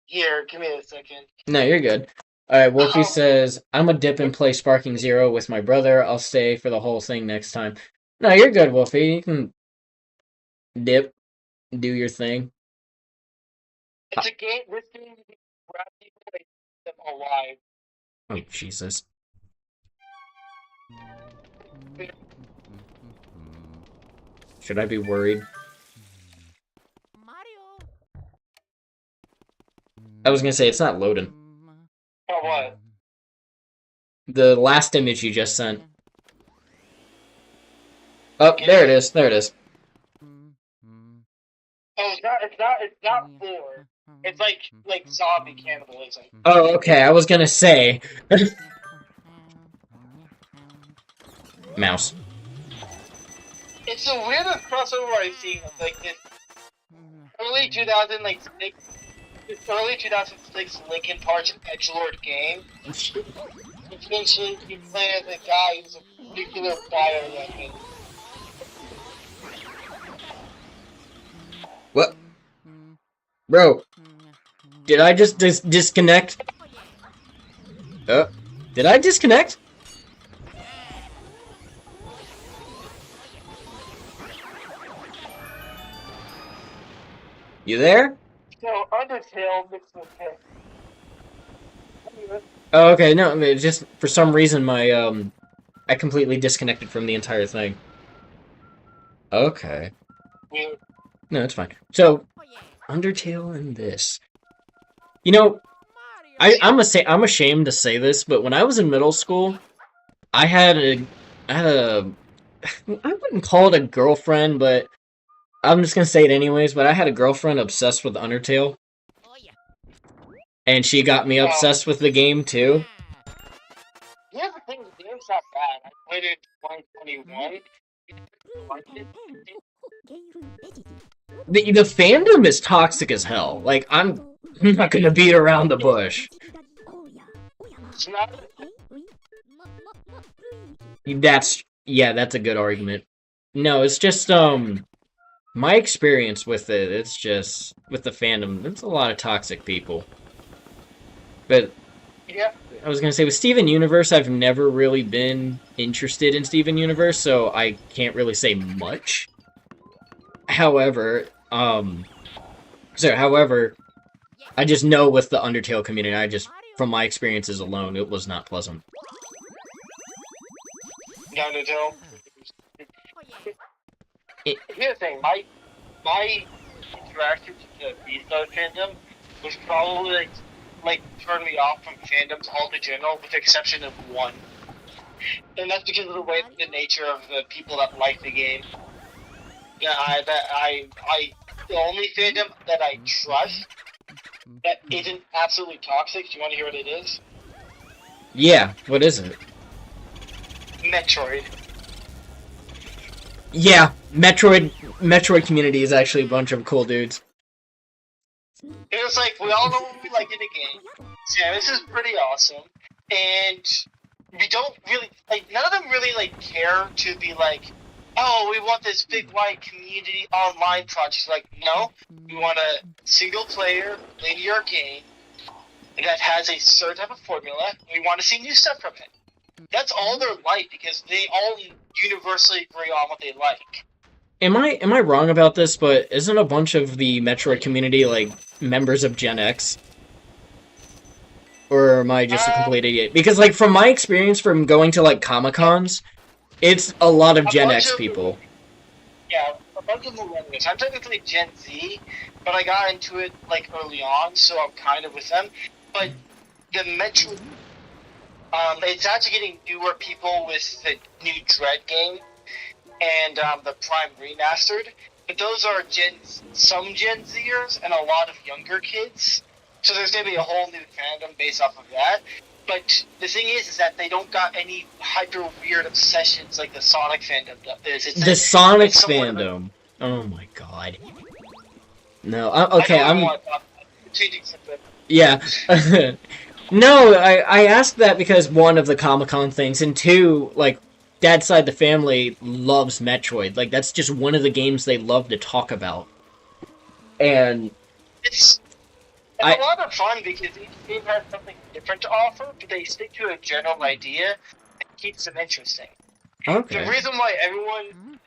Here, give me a second. No, you're good. Alright, Wolfie says, I'm a dip and play Sparking Zero with my brother. I'll stay for the whole thing next time. No, you're good, Wolfie. You can dip, do your thing. It's a game, this game you can grab people and keep them alive. Oh, Jesus. Should I be worried? I was gonna say, it's not loading. Oh, what? The last image you just sent. Oh, there it is. There it is. Oh, it's not 4. It's like zombie cannibalism. Oh, okay. I was gonna say. Mouse. It's the weirdest crossover I've seen of like this early 2000 like this early 2006 Linkin Park edgelord game. Essentially, you play as a guy who's a nuclear bioweapon. What? Bro, did I just disconnect? Did I disconnect? You there? So Undertale mixed with it. Oh, okay, no, I mean, just for some reason my I completely disconnected from the entire thing. Okay. Weird. No, it's fine. So, Undertale and this. You know, I'm ashamed to say this, but when I was in middle school, I had a I wouldn't call it a girlfriend, but I'm just gonna say it anyways, but I had a girlfriend obsessed with Undertale. And she got me obsessed with the game too. Here's the thing, the game's not bad. I played it in 2021. The fandom is toxic as hell. Like, I'm not gonna beat around the bush. It's not That's a good argument. No, it's just my experience with it, it's just with the fandom, there's a lot of toxic people. But yeah. I was gonna say with Steven Universe, I've never really been interested in Steven Universe, so I can't really say much. However, I just know with the Undertale community, from my experiences alone, it was not pleasant. Undertale. Here's the thing, my interaction with the Beastars fandom was probably like turned me off from fandoms altogether, with the exception of one. And that's because of the nature of the people that like the game. Yeah, the only fandom that I trust that isn't absolutely toxic. Do you want to hear what it is? Yeah, what is it? Metroid. Yeah, Metroid community is actually a bunch of cool dudes. It was like, we all know what we like in the game. So yeah, this is pretty awesome. And we don't really, like, none of them really, like, care to be like, oh, we want this big, wide community online project. Like, no, we want a single-player, linear game that has a certain type of formula. We want to see new stuff from it. That's all they're like, because they all universally agree on what they like. Am I wrong about this, but isn't a bunch of the Metroid community, like, members of Gen X? Or am I just a complete idiot? Because, like, from my experience from going to, like, Comic-Cons, it's a lot of Gen X people. Yeah, a bunch of millennials. I'm technically Gen Z, but I got into it, like, early on, so I'm kind of with them. But the Metroid... it's actually getting newer people with the new Dread game and the Prime Remastered. But those are some Gen Zers and a lot of younger kids. So there's going to be a whole new fandom based off of that. But the thing is that they don't got any hyper weird obsessions like the Sonic fandom does. The Sonic fandom? Oh my god. No, okay, I'm... Yeah. No, I asked that because one of the Comic-Con things, and two, like, Dad's side of the family loves Metroid. Like, that's just one of the games they love to talk about. And... It's a lot of fun because each game has something different to offer, but they stick to a general idea and keeps them interesting. Okay. The reason why everyone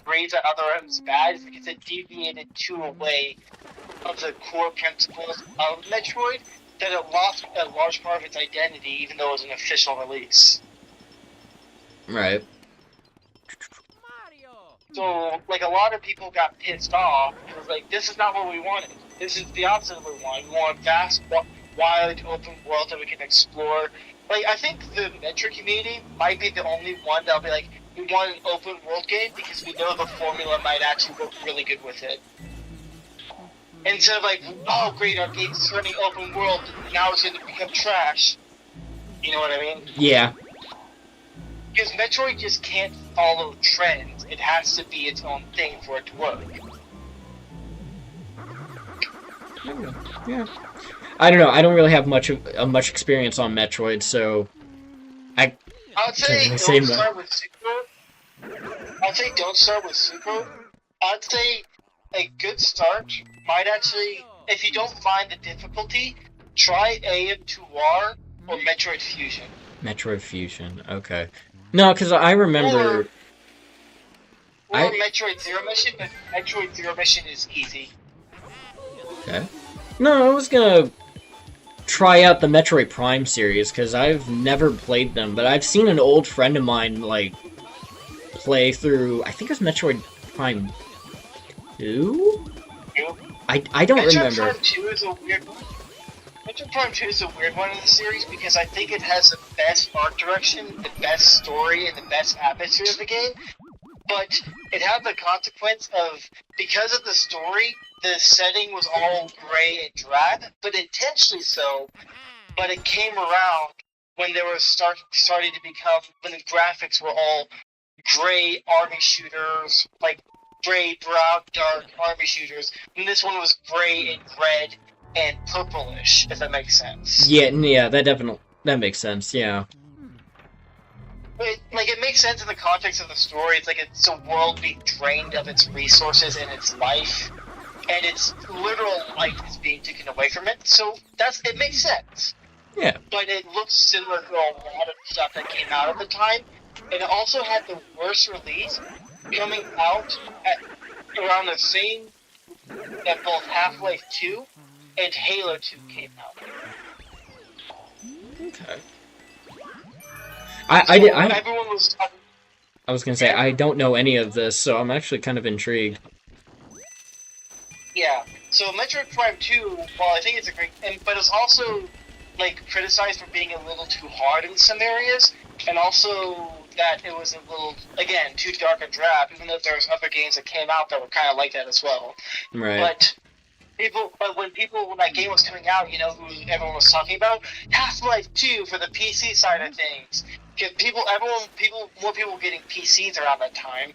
agrees that Other M's bad is because it deviated too away of the core principles of Metroid, that it lost a large part of its identity, even though it was an official release. Right. So, like, a lot of people got pissed off. It was like, this is not what we wanted. This is the opposite of what we want. We want a vast, wide, open world that we can explore. Like, I think the Metro community might be the only one that'll be like, we want an open world game because we know the formula might actually work really good with it. Instead of like, oh great, our game's turning open world, now it's going to become trash. You know what I mean? Yeah. Because Metroid just can't follow trends. It has to be its own thing for it to work. Yeah. I don't know. I don't really have much experience on Metroid, so I would say Can't really say don't no. start with Super. I'd say don't start with Super. I'd say a good start might actually, if you don't find the difficulty, try AM2R or Metroid Fusion. Metroid Fusion. Okay. No, because I remember. Or I- Metroid Zero Mission, but Metroid Zero Mission is easy. Okay. No, I was gonna try out the Metroid Prime series because I've never played them, but I've seen an old friend of mine like play through. I think it was Metroid Prime 2. I don't Metroid remember. Prime 2 is a weird one. Metroid Prime 2 is a weird one in the series because I think it has the best art direction, the best story, and the best atmosphere of the game. But it had the consequence of, because of the story, the setting was all gray and drab, but intentionally so. But it came around when they were starting to become, when the graphics were all gray army shooters, like gray, brown, dark army shooters. And this one was gray and red and purplish, if that makes sense. Yeah, that makes sense. Yeah. It makes sense in the context of the story. It's like it's a world being drained of its resources and its life, and its literal life is being taken away from it. So it makes sense. Yeah. But it looks similar to a lot of stuff that came out at the time. And it also had the worst release coming out at around the same that both Half-Life 2 and Halo 2 came out. Okay. Everyone was. I was gonna say I don't know any of this, so I'm actually kind of intrigued. Yeah. So Metroid Prime 2, well, I think it's a great, but it's also like criticized for being a little too hard in some areas, and also that it was a little, again, too dark and drab. Even though there's other games that came out that were kind of like that as well. Right. But when that game was coming out, you know who everyone was talking about? Half-Life 2 for the PC side of things. More people were getting PCs around that time,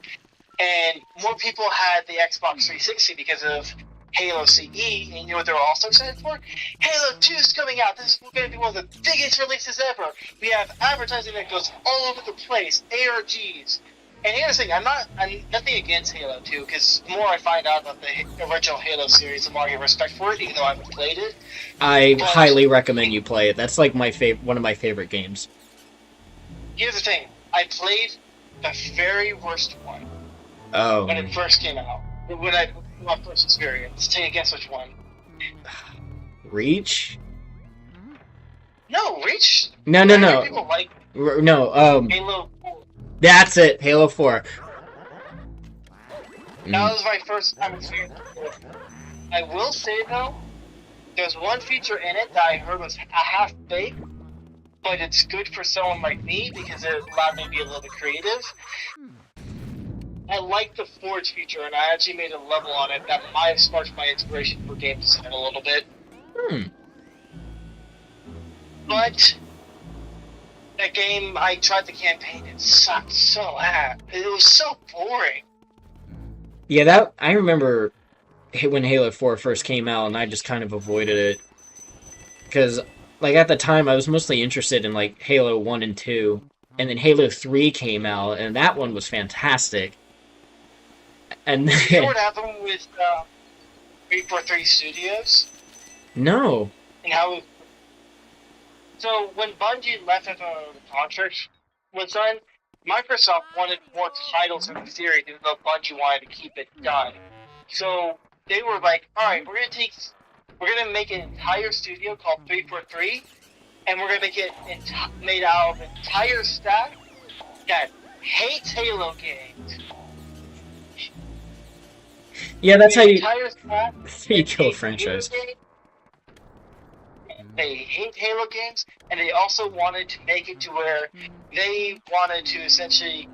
and more people had the Xbox 360 because of Halo CE, and you know what they were also excited for? Halo 2 is coming out. This is going to be one of the biggest releases ever. We have advertising that goes all over the place, ARGs. And here's the thing, I'm nothing against Halo 2, because the more I find out about the original Halo series, the more I get respect for it, even though I haven't played it. I highly recommend you play it. That's like one of my favorite games. Here's the thing, I played the very worst one Oh. when it first came out. My first experience. Take a guess which one. Reach? No, Reach? No. People like No, Halo 4. that's it, Halo 4. That was my first time experiencing it. I will say though, there's one feature in it that I heard was a half baked, but it's good for someone like me because it allowed me to be a little bit creative. I like the Forge feature, and I actually made a level on it that might have sparked my inspiration for game design a little bit. But that game, I tried the campaign, it sucked so ass. It was so boring. Yeah, I remember when Halo 4 first came out, and I just kind of avoided it. Because, like, at the time, I was mostly interested in, like, Halo 1 and 2. And then Halo 3 came out, and that one was fantastic. And then... You know what happened with 343 Studios? No. And how it... So, when Bungie left after the contract was done, Microsoft wanted more titles in the series, even though Bungie wanted to keep it done. So, they were like, alright, we're gonna make an entire studio called 343, and we're gonna make it made out of an entire staff that hates Halo games, Yeah, that's how The you, entire staff, that's how you kill a hate Halo franchise. games. They hate Halo games, and they also wanted to make it to where they wanted to essentially,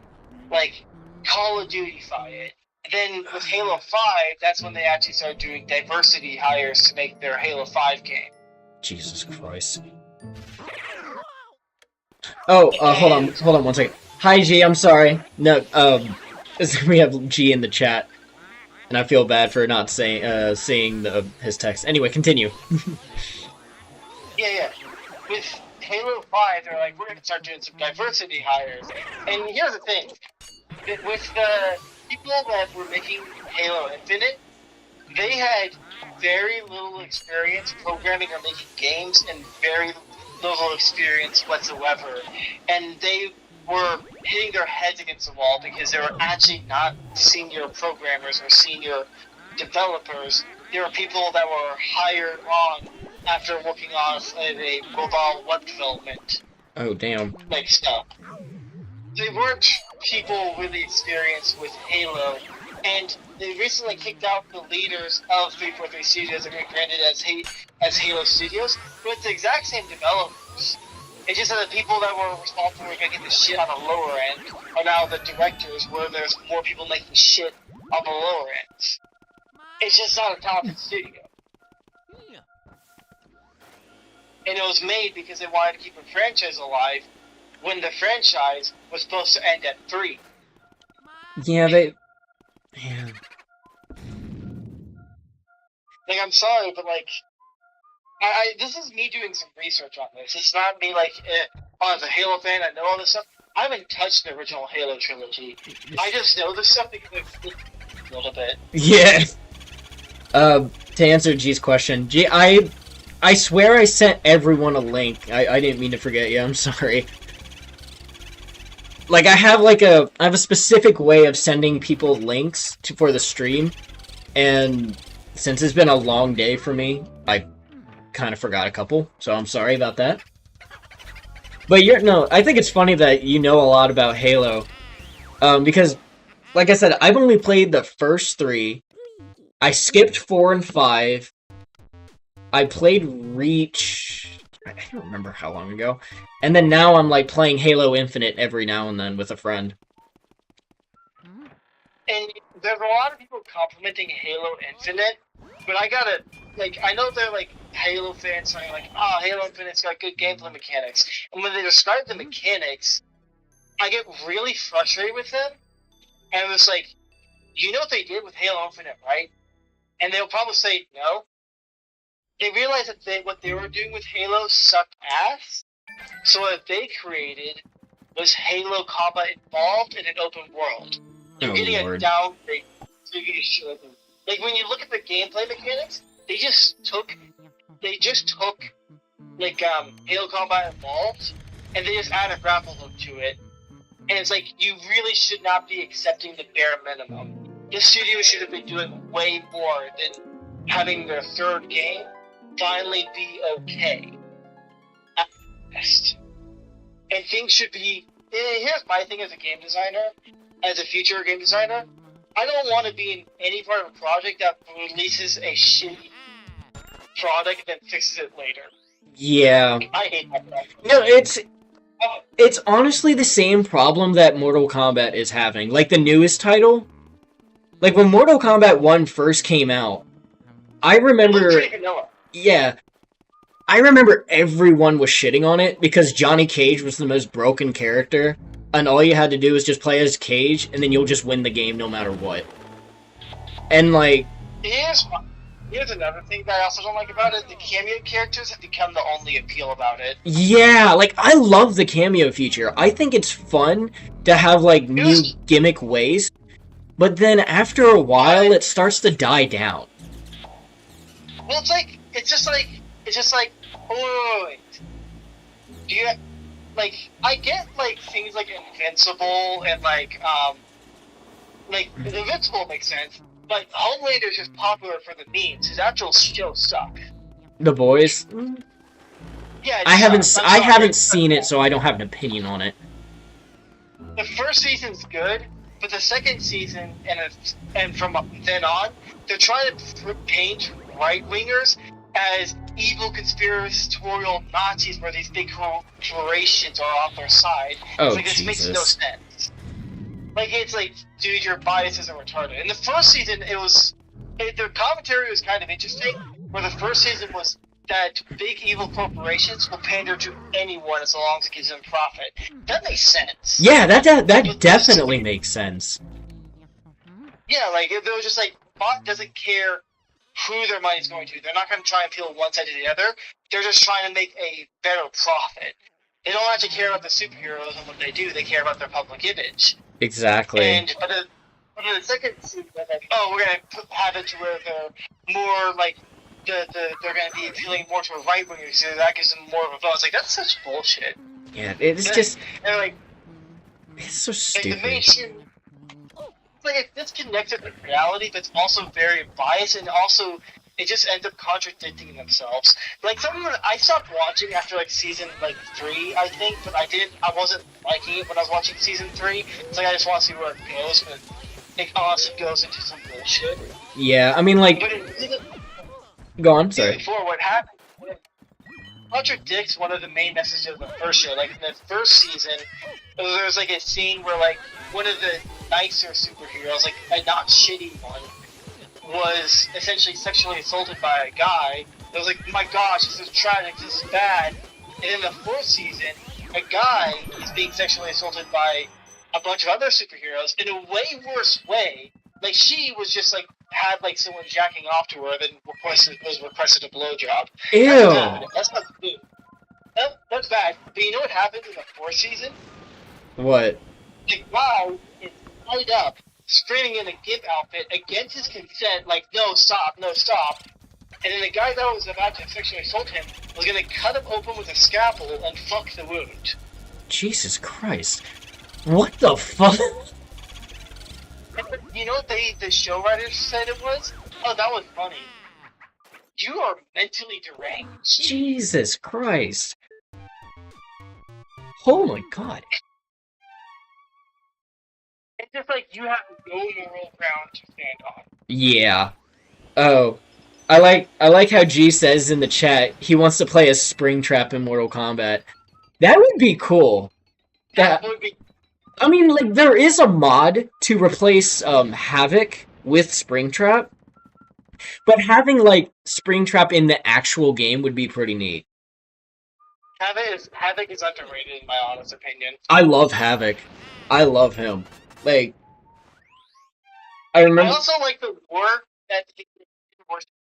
like, Call of Duty-fy it. And then with Halo 5, that's when they actually started doing diversity hires to make their Halo 5 game. Jesus Christ. Oh, hold on And 1 second. Hi, G, I'm sorry. No, we have G in the chat. And I feel bad for not saying, seeing his text. Anyway, continue. yeah. With Halo 5, they're like, we're going to start doing some diversity hires. And here's the thing. With the people that were making Halo Infinite, they had very little experience programming or making games and very little experience whatsoever. And they were hitting their heads against the wall because they were actually not senior programmers or senior developers. They were people that were hired on after working on a mobile web development Oh, damn. like stuff. They weren't people really experienced with Halo, and they recently kicked out the leaders of 343 Studios and rebranded as Halo Studios, but it's the exact same developers. It's just that the people that were responsible for making the shit on the lower end are now the directors, where there's more people making shit on the lower ends. It's just not a talented studio. And it was made because they wanted to keep a franchise alive when the franchise was supposed to end at 3. Yeah, Man. Like, I'm sorry, but like, this is me doing some research on this. It's not me like, as a Halo fan, I know all this stuff. I haven't touched the original Halo trilogy. I just know this stuff because I've looked a little bit. Yeah. To answer G's question, G, I swear I sent everyone a link. I didn't mean to forget you. I'm sorry. Like, I have a specific way of sending people links for the stream, and since it's been a long day for me, I kind of forgot a couple, so I'm sorry about that. But I think it's funny that you know a lot about Halo, because, like I said, I've only played the first 3. I skipped 4 and 5. I played Reach. I don't remember how long ago. And then now I'm like playing Halo Infinite every now and then with a friend. And there's a lot of people complimenting Halo Infinite, but I gotta, like, I know they're like Halo fans saying like, oh, Halo Infinite's got good gameplay mechanics. And when they describe the mechanics, I get really frustrated with them. And I'm just like, you know what they did with Halo Infinite, right? And they'll probably say no. They realized that what they were doing with Halo sucked ass. So what they created was Halo combat involved in an open world. You're getting Lord. a downgrade to get shit. Like when you look at the gameplay mechanics, they just took like Halo combat involved, and they just added grapple hook to it. And it's like, you really should not be accepting the bare minimum. This studio should have been doing way more than having their third game finally be okay. At best. And things should be... Here's my thing as a game designer, as a future game designer. I don't want to be in any part of a project that releases a shitty product and then fixes it later. Yeah. I hate that product. No, it's honestly the same problem that Mortal Kombat is having. Like, the newest title. Like, when Mortal Kombat 1 first came out, I remember... Yeah. I remember everyone was shitting on it because Johnny Cage was the most broken character, and all you had to do was just play as Cage, and then you'll just win the game no matter what. And, like... Here's another thing that I also don't like about it. The cameo characters have become the only appeal about it. Yeah, like, I love the cameo feature. I think it's fun to have, like, new gimmick ways, but then after a while, it starts to die down. Well, it's just like, oh, wait. Do you, like, I get, like, things like Invincible and, like, Invincible makes sense, but Homelander's just popular for the memes. His actual shows suck. The Boys? Yeah, I haven't seen it, so I don't have an opinion on it. The first season's good, But the second season and from then on, they're trying to paint right-wingers as evil conspiratorial Nazis where these big corporations are on their side. Oh, It's like, this makes no Jesus. sense. Like, it's like, dude, your biases are retarded. In the first season, the commentary was kind of interesting, where the first season was that big evil corporations will pander to anyone as long as it gives them profit. That makes sense. Yeah, that definitely makes sense. Yeah, like, they were just like, bot doesn't care who their money's going to. They're not going to try and appeal one side to the other. They're just trying to make a better profit. They don't actually care about the superheroes and what they do. They care about their public image. Exactly. But in the second season, like, oh, we're going to have it to where they're more like, they're going to be appealing more to a right winger, so that gives them more of a vote. It's like, that's such bullshit. Yeah, it's just, And like, it's so like the main stupid. it's like it's disconnected with reality, but it's also very biased, and also it just ends up contradicting themselves. Like I stopped watching after like season like 3, I think, but I wasn't liking it when I was watching season 3. It's like I just want to see where it goes, but it honestly goes into some bullshit. Yeah, I mean, like, But in season go on, sorry. 4, what happened? It contradicts one of the main messages of the first show. Like in the first season, there was like a scene where like one of the nicer superheroes, like a not shitty one, was essentially sexually assaulted by a guy. It was like, my gosh, this is tragic, this is bad. And in the fourth season, a guy is being sexually assaulted by a bunch of other superheroes in a way worse way. Like, she was just like, had like someone jacking off to her, then requested a blowjob. Ew. That's bad. That's not good. That's bad. But you know what happened in the fourth season? What? The guy is tied up, screaming in a gimp outfit against his consent, like, no, stop, no, stop. And then the guy that was about to sexually assault him was going to cut him open with a scalpel and fuck the wound. Jesus Christ. What the fuck? And you know what the show writers said it was? Oh, that was funny. You are mentally deranged. Jesus Christ. Oh my god. It's just like you have no moral ground to stand on. Yeah. Oh. I like how G says in the chat he wants to play as Springtrap in Mortal Kombat. That would be cool. That would be. I mean, like, there is a mod to replace Havoc with Springtrap, but having like Springtrap in the actual game would be pretty neat. Havoc is underrated in my honest opinion. I love Havoc. I love him. Like, I remember. I also like the work that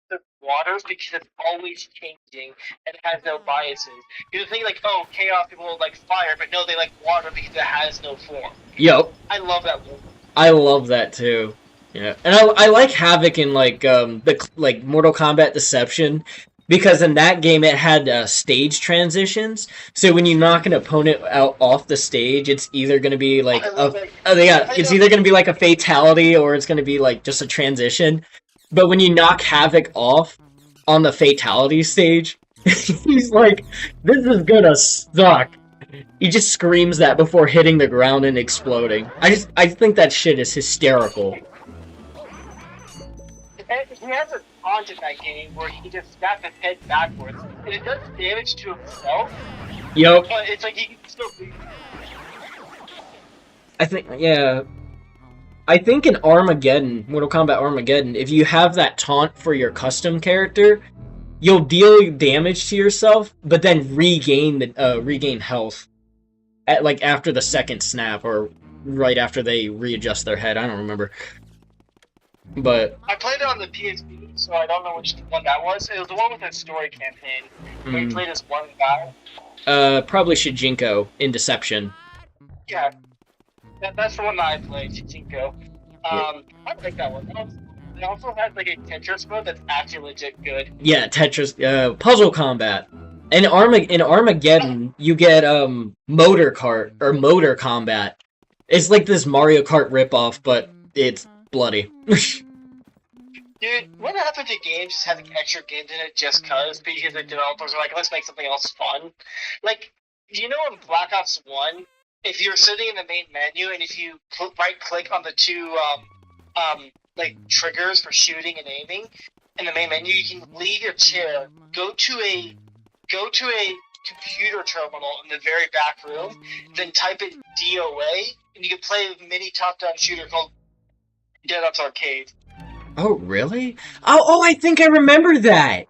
the waters because it's always changing and has no biases. You think like, oh, chaos people like fire, but no, they like water because it has no form. Yep. I love that one. I love that too. Yeah, and I like Havoc in like the like Mortal Kombat Deception because in that game it had stage transitions. So when you knock an opponent out off the stage, it's either going to be like it's either going to be like a fatality or it's going to be like just a transition. But when you knock Havoc off on the fatality stage, he's like, "This is gonna suck." He just screams that before hitting the ground and exploding. I think that shit is hysterical. He has a taunt in that game where he just snaps his head backwards, and it does damage to himself. Yep. But it's like he can still do. I think, yeah. I think in Armageddon, Mortal Kombat Armageddon, if you have that taunt for your custom character, you'll deal damage to yourself, but then regain health at like after the second snap or right after they readjust their head. I don't remember. But I played it on the PSP, so I don't know which one that was. It was the one with the story campaign where you played as one guy. Probably Shijinko in Deception. Yeah, that's the one that I played, Chichinko. I like that one. It also has like a Tetris mode that's actually legit good. Yeah, Tetris, puzzle combat. In Armageddon, you get motor combat. It's like this Mario Kart ripoff, but it's bloody. Dude, what happened to games just having extra games in it just because the developers are like, let's make something else fun? Like, do you know in Black Ops 1, if you're sitting in the main menu and if you right click on the two like triggers for shooting and aiming in the main menu, you can leave your chair, go to a computer terminal in the very back room, then type in DOA, and you can play a mini top-down shooter called Dead Ops Arcade. Oh, really? Oh, I think I remember that!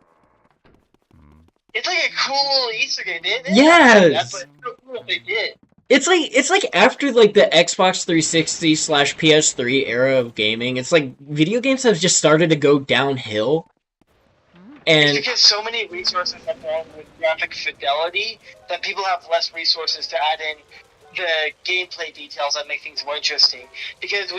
It's like a cool little Easter egg. Yes! But it's so cool what they did. It's like after like the Xbox 360 / PS3 era of gaming, it's like video games have just started to go downhill. And it's because so many resources have gone with graphic fidelity that people have less resources to add in the gameplay details that make things more interesting. Because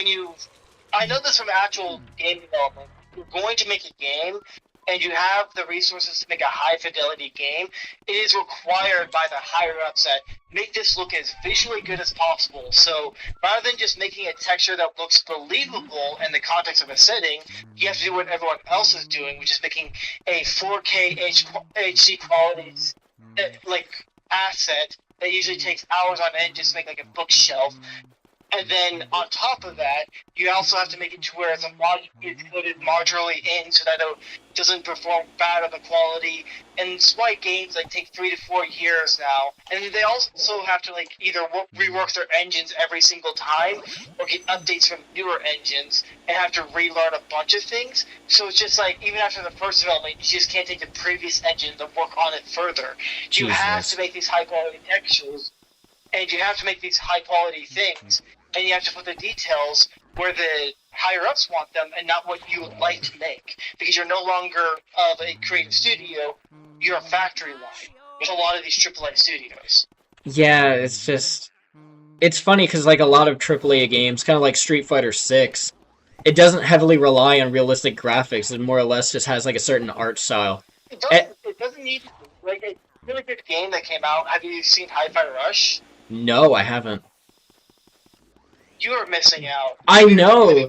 I know this from actual game development, you're going to make a game and you have the resources to make a high fidelity game, it is required by the higher ups that make this look as visually good as possible. So rather than just making a texture that looks believable in the context of a setting, you have to do what everyone else is doing, which is making a 4K HD quality like asset that usually takes hours on end just to make like a bookshelf. And then on top of that, you also have to make it to where it's coded modularly in so that it doesn't perform bad on the quality. And it's why games like take 3 to 4 years now. And they also have to like either rework their engines every single time or get updates from newer engines and have to relearn a bunch of things. So it's just like even after the first development, you just can't take the previous engine to work on it further. You have to make these high quality textures and you have to make these high quality things. And you have to put the details where the higher-ups want them and not what you would like to make. Because you're no longer of a creative studio, you're a factory line. There's a lot of these AAA studios. yeah, it's funny because like a lot of AAA games, kind of like Street Fighter 6, it doesn't heavily rely on realistic graphics. It more or less just has like a certain art style. It doesn't need like a really good game that came out. Have you seen Hi-Fi Rush? No, I haven't. You are missing out. I know!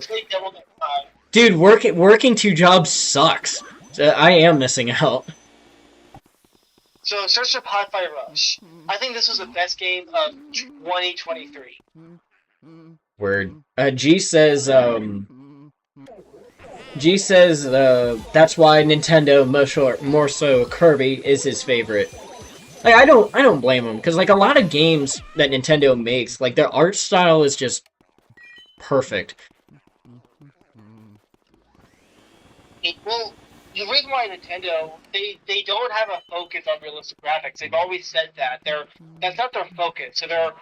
Dude, working 2 jobs sucks. I am missing out. So search up Hi-Fi Rush. I think this was the best game of 2023. Word. G says that's why Nintendo, more so Kirby, is his favorite. Like, I don't blame him, because like a lot of games that Nintendo makes, like their art style is just perfect. Well, the reason why Nintendo they don't have a focus on realistic graphics. They've always said that that's not their focus. So there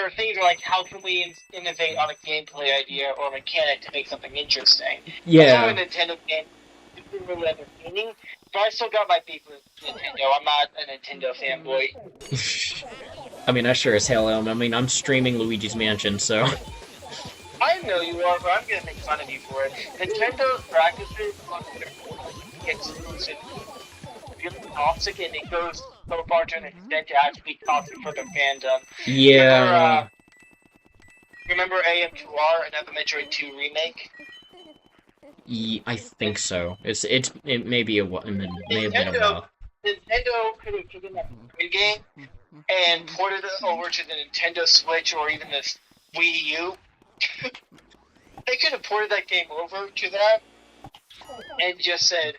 are things like how can we innovate on a gameplay idea or mechanic to make something interesting. Yeah. That's why Nintendo game is really entertaining. But I still got my beef with Nintendo. I'm not a Nintendo fanboy. I mean, I sure as hell am. I mean, I'm streaming Luigi's Mansion, so. I know you are, but I'm gonna make fun of you for it. Nintendo's practices on exclusive really toxic, and it goes so far to an extent to actually be toxic for their fandom. Yeah. Remember AM2R, another Metroid 2 remake? I think so. It may be it may have been a while. Nintendo could have taken that game and ported it over to the Nintendo Switch or even the Wii U. They could have ported that game over to that and just said,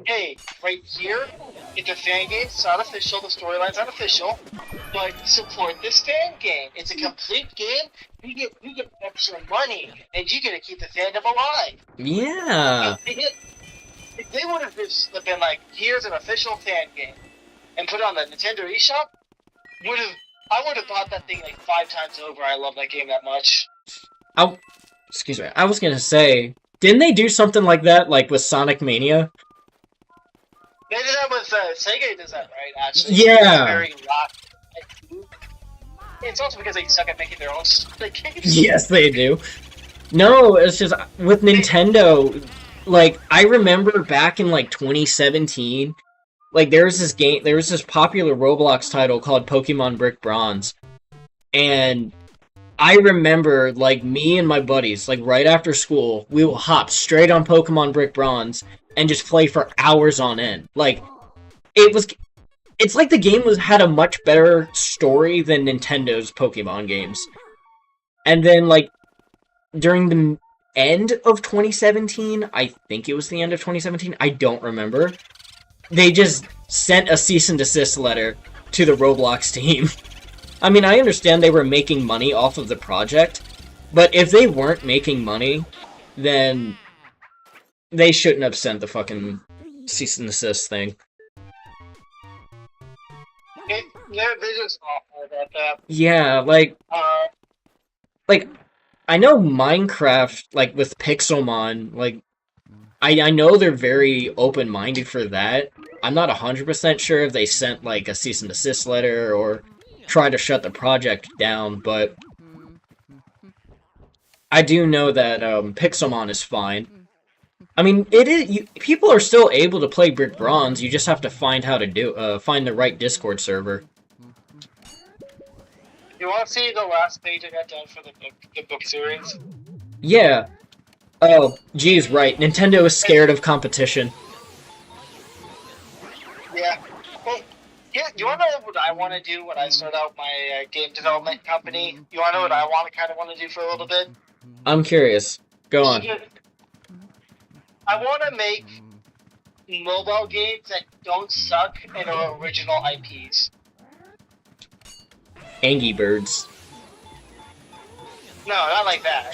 hey, right here, it's a fan game, it's not official, the storyline's not official, but support this fan game. It's a complete game, you get extra money, and you get to keep the fandom alive. Yeah. If they would have just been like, here's an official fan game, and put it on the Nintendo eShop, I would have bought that thing like 5 times over. I love that game that much. Excuse me. I was gonna say, didn't they do something like that, like with Sonic Mania? They did that with Sega. Does that right? Actually, yeah. It's also because they suck at making their own games. Yes, they do. No, it's just with Nintendo. Like, I remember back in like 2017, like there was this popular Roblox title called Pokemon Brick Bronze, and I remember, like, me and my buddies, like, right after school, we will hop straight on Pokemon Brick Bronze and just play for hours on end. Like, it it's like the game had a much better story than Nintendo's Pokemon games. And then, like, during the end of 2017, I think it was the end of 2017, I don't remember, they just sent a cease and desist letter to the Roblox team. I mean, I understand they were making money off of the project, but if they weren't making money, then they shouldn't have sent the fucking cease and desist thing. They're just awful about that. Yeah, like, I know Minecraft, like, with Pixelmon, like, I know they're very open-minded for that. I'm not 100% sure if they sent, like, a cease and desist letter or tried to shut the project down, but I do know that, Pixelmon is fine. I mean, people are still able to play Brick Bronze, you just have to find how to find the right Discord server. You want to see the last page I got done for the book series? Yeah. Oh, geez, right. Nintendo is scared of competition. Yeah. Well, yeah, you want to know what I want to do when I start out my game development company? You want to know what I kind of want to do for a little bit? I'm curious. Go on. I want to make mobile games that don't suck and are original IPs. Angry Birds. No, not like that.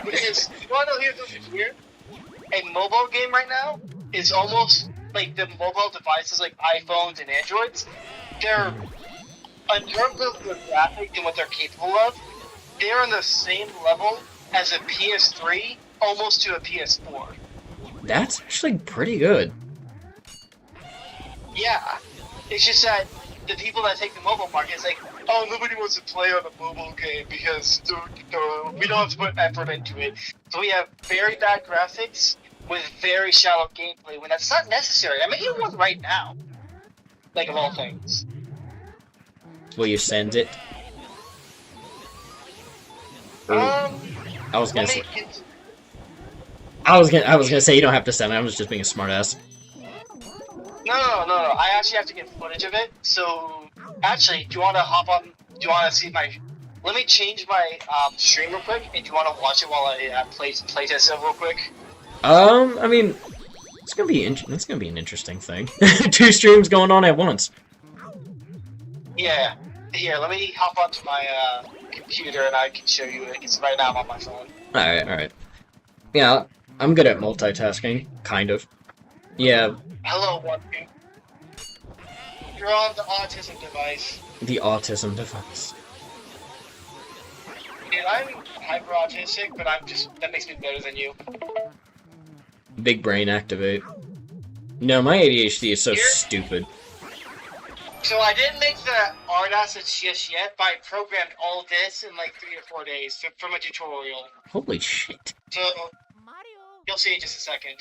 Because, you want to know here's what's weird? A mobile game right now is almost like the mobile devices like iPhones and Androids. They're, in terms of the graphics and what they're capable of, they're on the same level as a PS3, almost to a PS4. That's actually pretty good. Yeah. It's just that the people that take the mobile market is like, oh, nobody wants to play on a mobile game because we don't have to put effort into it. So we have very bad graphics with very shallow gameplay when that's not necessary. I mean, you one right now. Like, of all things. Will you send it? I was gonna say. I was gonna say you don't have to send it. I was just being a smartass. No. I actually have to get footage of it. So, actually, do you want to hop on? Do you want to see my? Let me change my stream real quick. And do you want to watch it while I play test it real quick? I mean, it's gonna be an interesting thing. 2 streams going on at once. Yeah. Here, let me hop onto my computer and I can show you it. Because right now I'm on my phone. Alright. Yeah, I'm good at multitasking, kind of. Yeah. Hello, one. You're on the autism device. The autism device. Dude, I'm hyper autistic, but that makes me better than you. Big brain activate. No, my ADHD is so stupid. So I didn't make the art assets just yet, but I programmed all this in like 3 or 4 days from a tutorial. Holy shit. So, you'll see in just a second.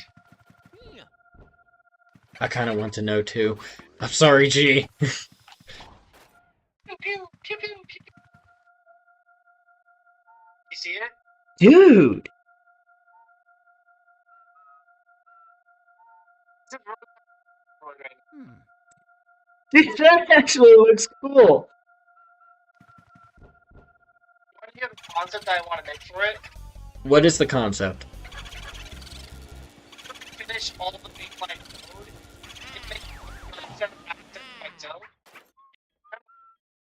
I kind of want to know too. I'm sorry, G. Pew, pew, pew, pew, pew. You see it? Dude! It's a road right now. Dude, that actually looks cool. You want to hear the concept I want to make for it? What is the concept? Finish all the baseline code and make 7 assets myself.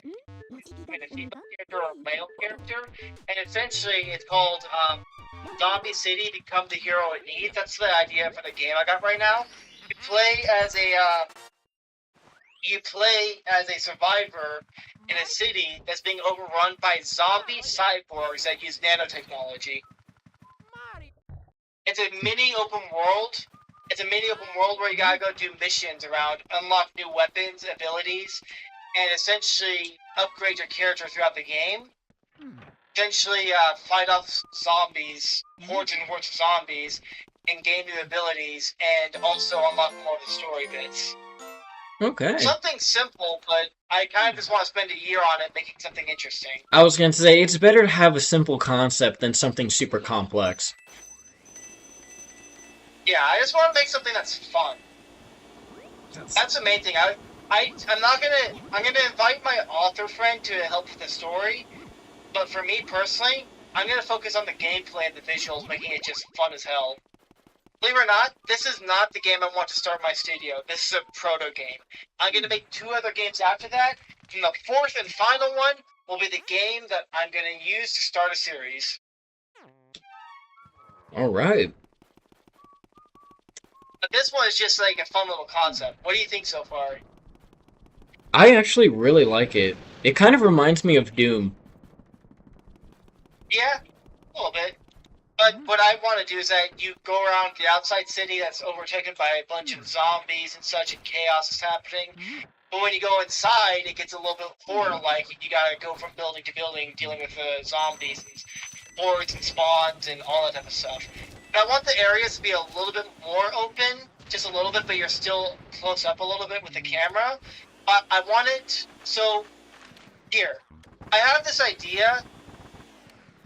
And a female character or a male character, and essentially it's called Zombie City Become the Hero It Needs. That's the idea for the game I got right now. You play as a survivor in a city that's being overrun by zombie cyborgs that use nanotechnology. It's a mini open world. It's a mini open world where you gotta go do missions around, unlock new weapons, abilities, and essentially upgrade your character throughout the game. Essentially, fight off zombies, hordes and hordes of zombies, and gain new abilities, and also unlock more of the story bits. Okay. Something simple, but I kind of just want to spend a year on it, making something interesting. I was gonna say, it's better to have a simple concept than something super complex. Yeah, I just want to make something that's fun. That's the main thing. I'm gonna invite my author friend to help with the story, but for me personally, I'm gonna focus on the gameplay and the visuals, making it just fun as hell. Believe it or not, this is not the game I want to start my studio. This is a proto game. I'm gonna make 2 other games after that, and the 4th and final one will be the game that I'm gonna use to start a series. Alright. But this one is just like a fun little concept. What do you think so far? I actually really like it. It kind of reminds me of Doom. Yeah, a little bit. But what I want to do is that you go around the outside city that's overtaken by a bunch of zombies and such, and chaos is happening. But when you go inside, it gets a little bit horror-like, and you gotta go from building to building, dealing with zombies and hordes and spawns and all that type of stuff. And I want the areas to be a little bit more open, just a little bit, but you're still close up a little bit with the camera. I want it, so, here. I have this idea,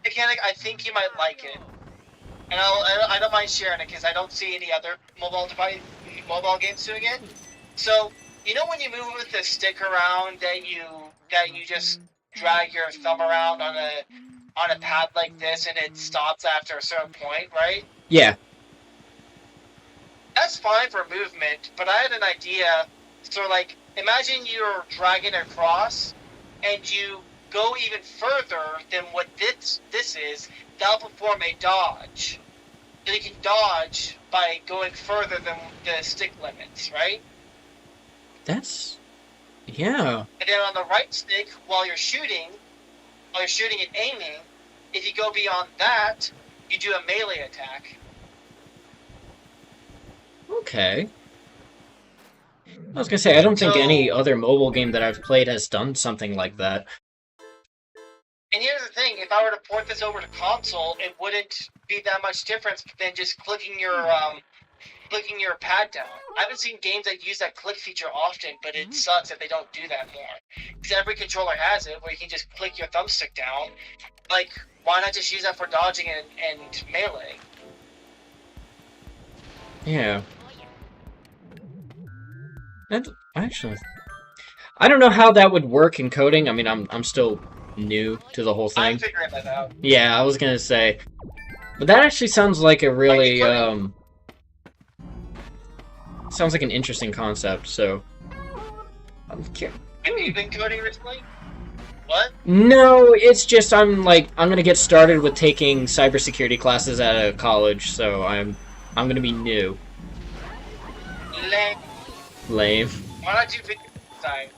mechanic, I think you might like it. And I don't mind sharing it, because I don't see any other mobile games doing it. So, you know when you move with the stick around, that you just drag your thumb around on a pad like this, and it stops after a certain point, right? Yeah. That's fine for movement, but I had an idea. So, like, imagine you're dragging across, and you go even further than what this is. That'll perform a dodge. So you can dodge by going further than the stick limits, right? That's... yeah. And then on the right stick, while you're shooting and aiming, if you go beyond that, you do a melee attack. Okay. I was gonna say, I don't think any other mobile game that I've played has done something like that. And here's the thing, if I were to port this over to console, it wouldn't be that much difference than just clicking your pad down. I haven't seen games that use that click feature often, but it sucks that they don't do that more. Because every controller has it, where you can just click your thumbstick down. Like, why not just use that for dodging and melee? Yeah. That, actually... I don't know how that would work in coding. I mean, I'm still new to the whole thing. I'm figuring that out. Yeah, I was gonna say. But that actually sounds like a really, sounds like an interesting concept, so... Have you been coding recently? What? No, it's just I'm gonna get started with taking cybersecurity classes at a college, so I'm gonna be new. Lame. Lame. Why not do video design?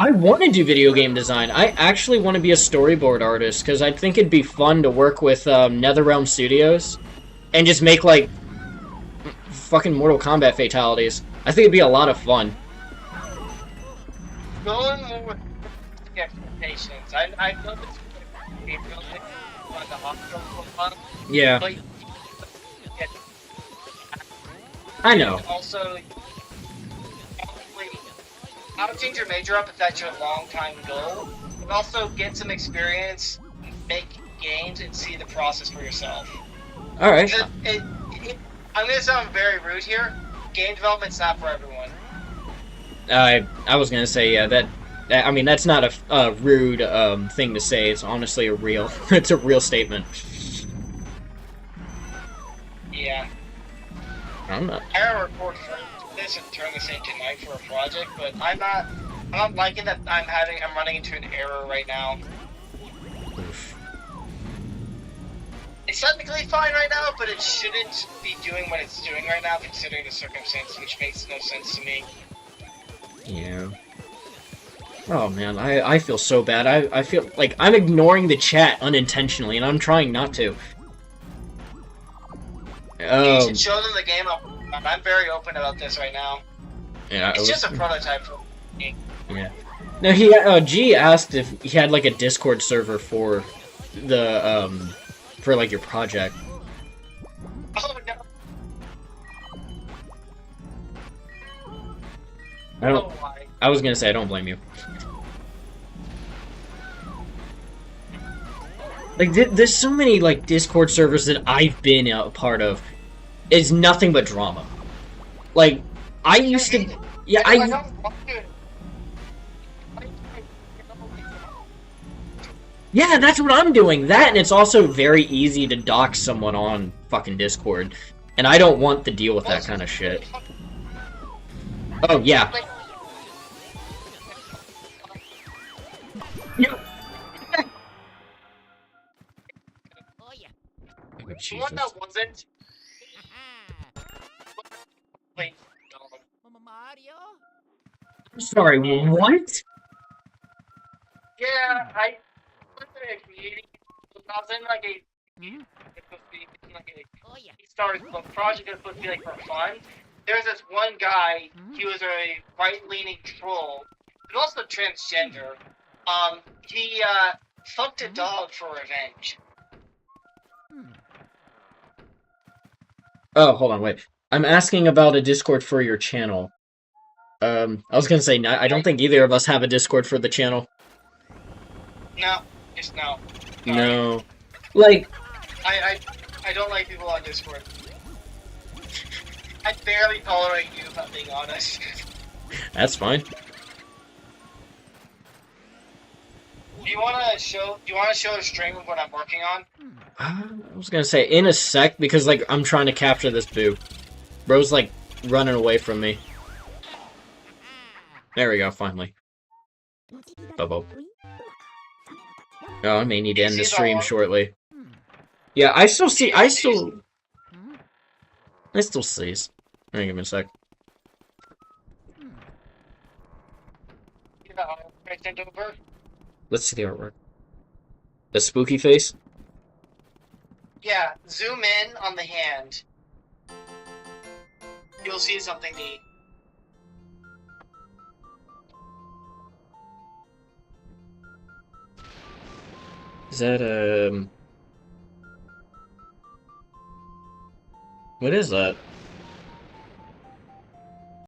I want to do video game design. I actually want to be a storyboard artist, because I think it'd be fun to work with NetherRealm Studios and just make, like, fucking Mortal Kombat fatalities. I think it'd be a lot of fun. Going more with expectations. I know this game on the hospital for fun. Yeah. But I know. also, I'll change your major up if that's your long-time goal. But also get some experience, make games, and see the process for yourself. Alright. I'm gonna sound very rude here. Game development's not for everyone. I was gonna say, yeah, I mean, that's not a rude thing to say. It's honestly a real, it's a real statement. Yeah. I'm not. I record this and turn this in tonight for a project, but I'm not liking that I'm running into an error right now. Oof. It's technically fine right now, but it shouldn't be doing what it's doing right now, considering the circumstance, which makes no sense to me. Yeah. Oh man, I feel so bad. I feel like I'm ignoring the chat unintentionally, and I'm trying not to. You should show them the game. I'm very open about this right now. Yeah, it's just a prototype for me. Yeah. No, G asked if he had like a Discord server for the for like your project. Oh no. I don't. I was gonna say I don't blame you. Like there's so many like Discord servers that I've been a part of. It's nothing but drama. Like I used to, Yeah, I don't want to. Yeah, that's what I'm doing. That, and it's also very easy to dox someone on fucking Discord. And I don't want to deal with that kind of shit. Oh, yeah. No. Oh yeah. Oh, The Jesus. one that wasn't. Wait, no. Mama Mario. I'm sorry, what? Yeah, I was in a community. I was in like a. Hmm? It's supposed to be like a Oh yeah. Star's book project that's supposed to be like for fun. There's this one guy. Hmm? He was a right-leaning troll, but also transgender. He fucked a dog for revenge. Hmm. Oh, hold on, wait. I'm asking about a Discord for your channel. I was gonna say, I don't think either of us have a Discord for the channel. No, just no. Sorry. No. Like, I don't like people on Discord. I barely tolerate you, if I'm being honest. that's fine. Do you want to show a stream of what I'm working on? I was gonna say, in a sec, because, like, I'm trying to capture this boo. Bro's, like, running away from me. There we go, finally. Bubbo. Oh, I may need to end the stream shortly. Yeah, I still see, I still sees. Hang on, give me a sec. Yeah, I sent over. Let's see the artwork. The spooky face? Yeah, zoom in on the hand. You'll see something neat. Is that, what is that?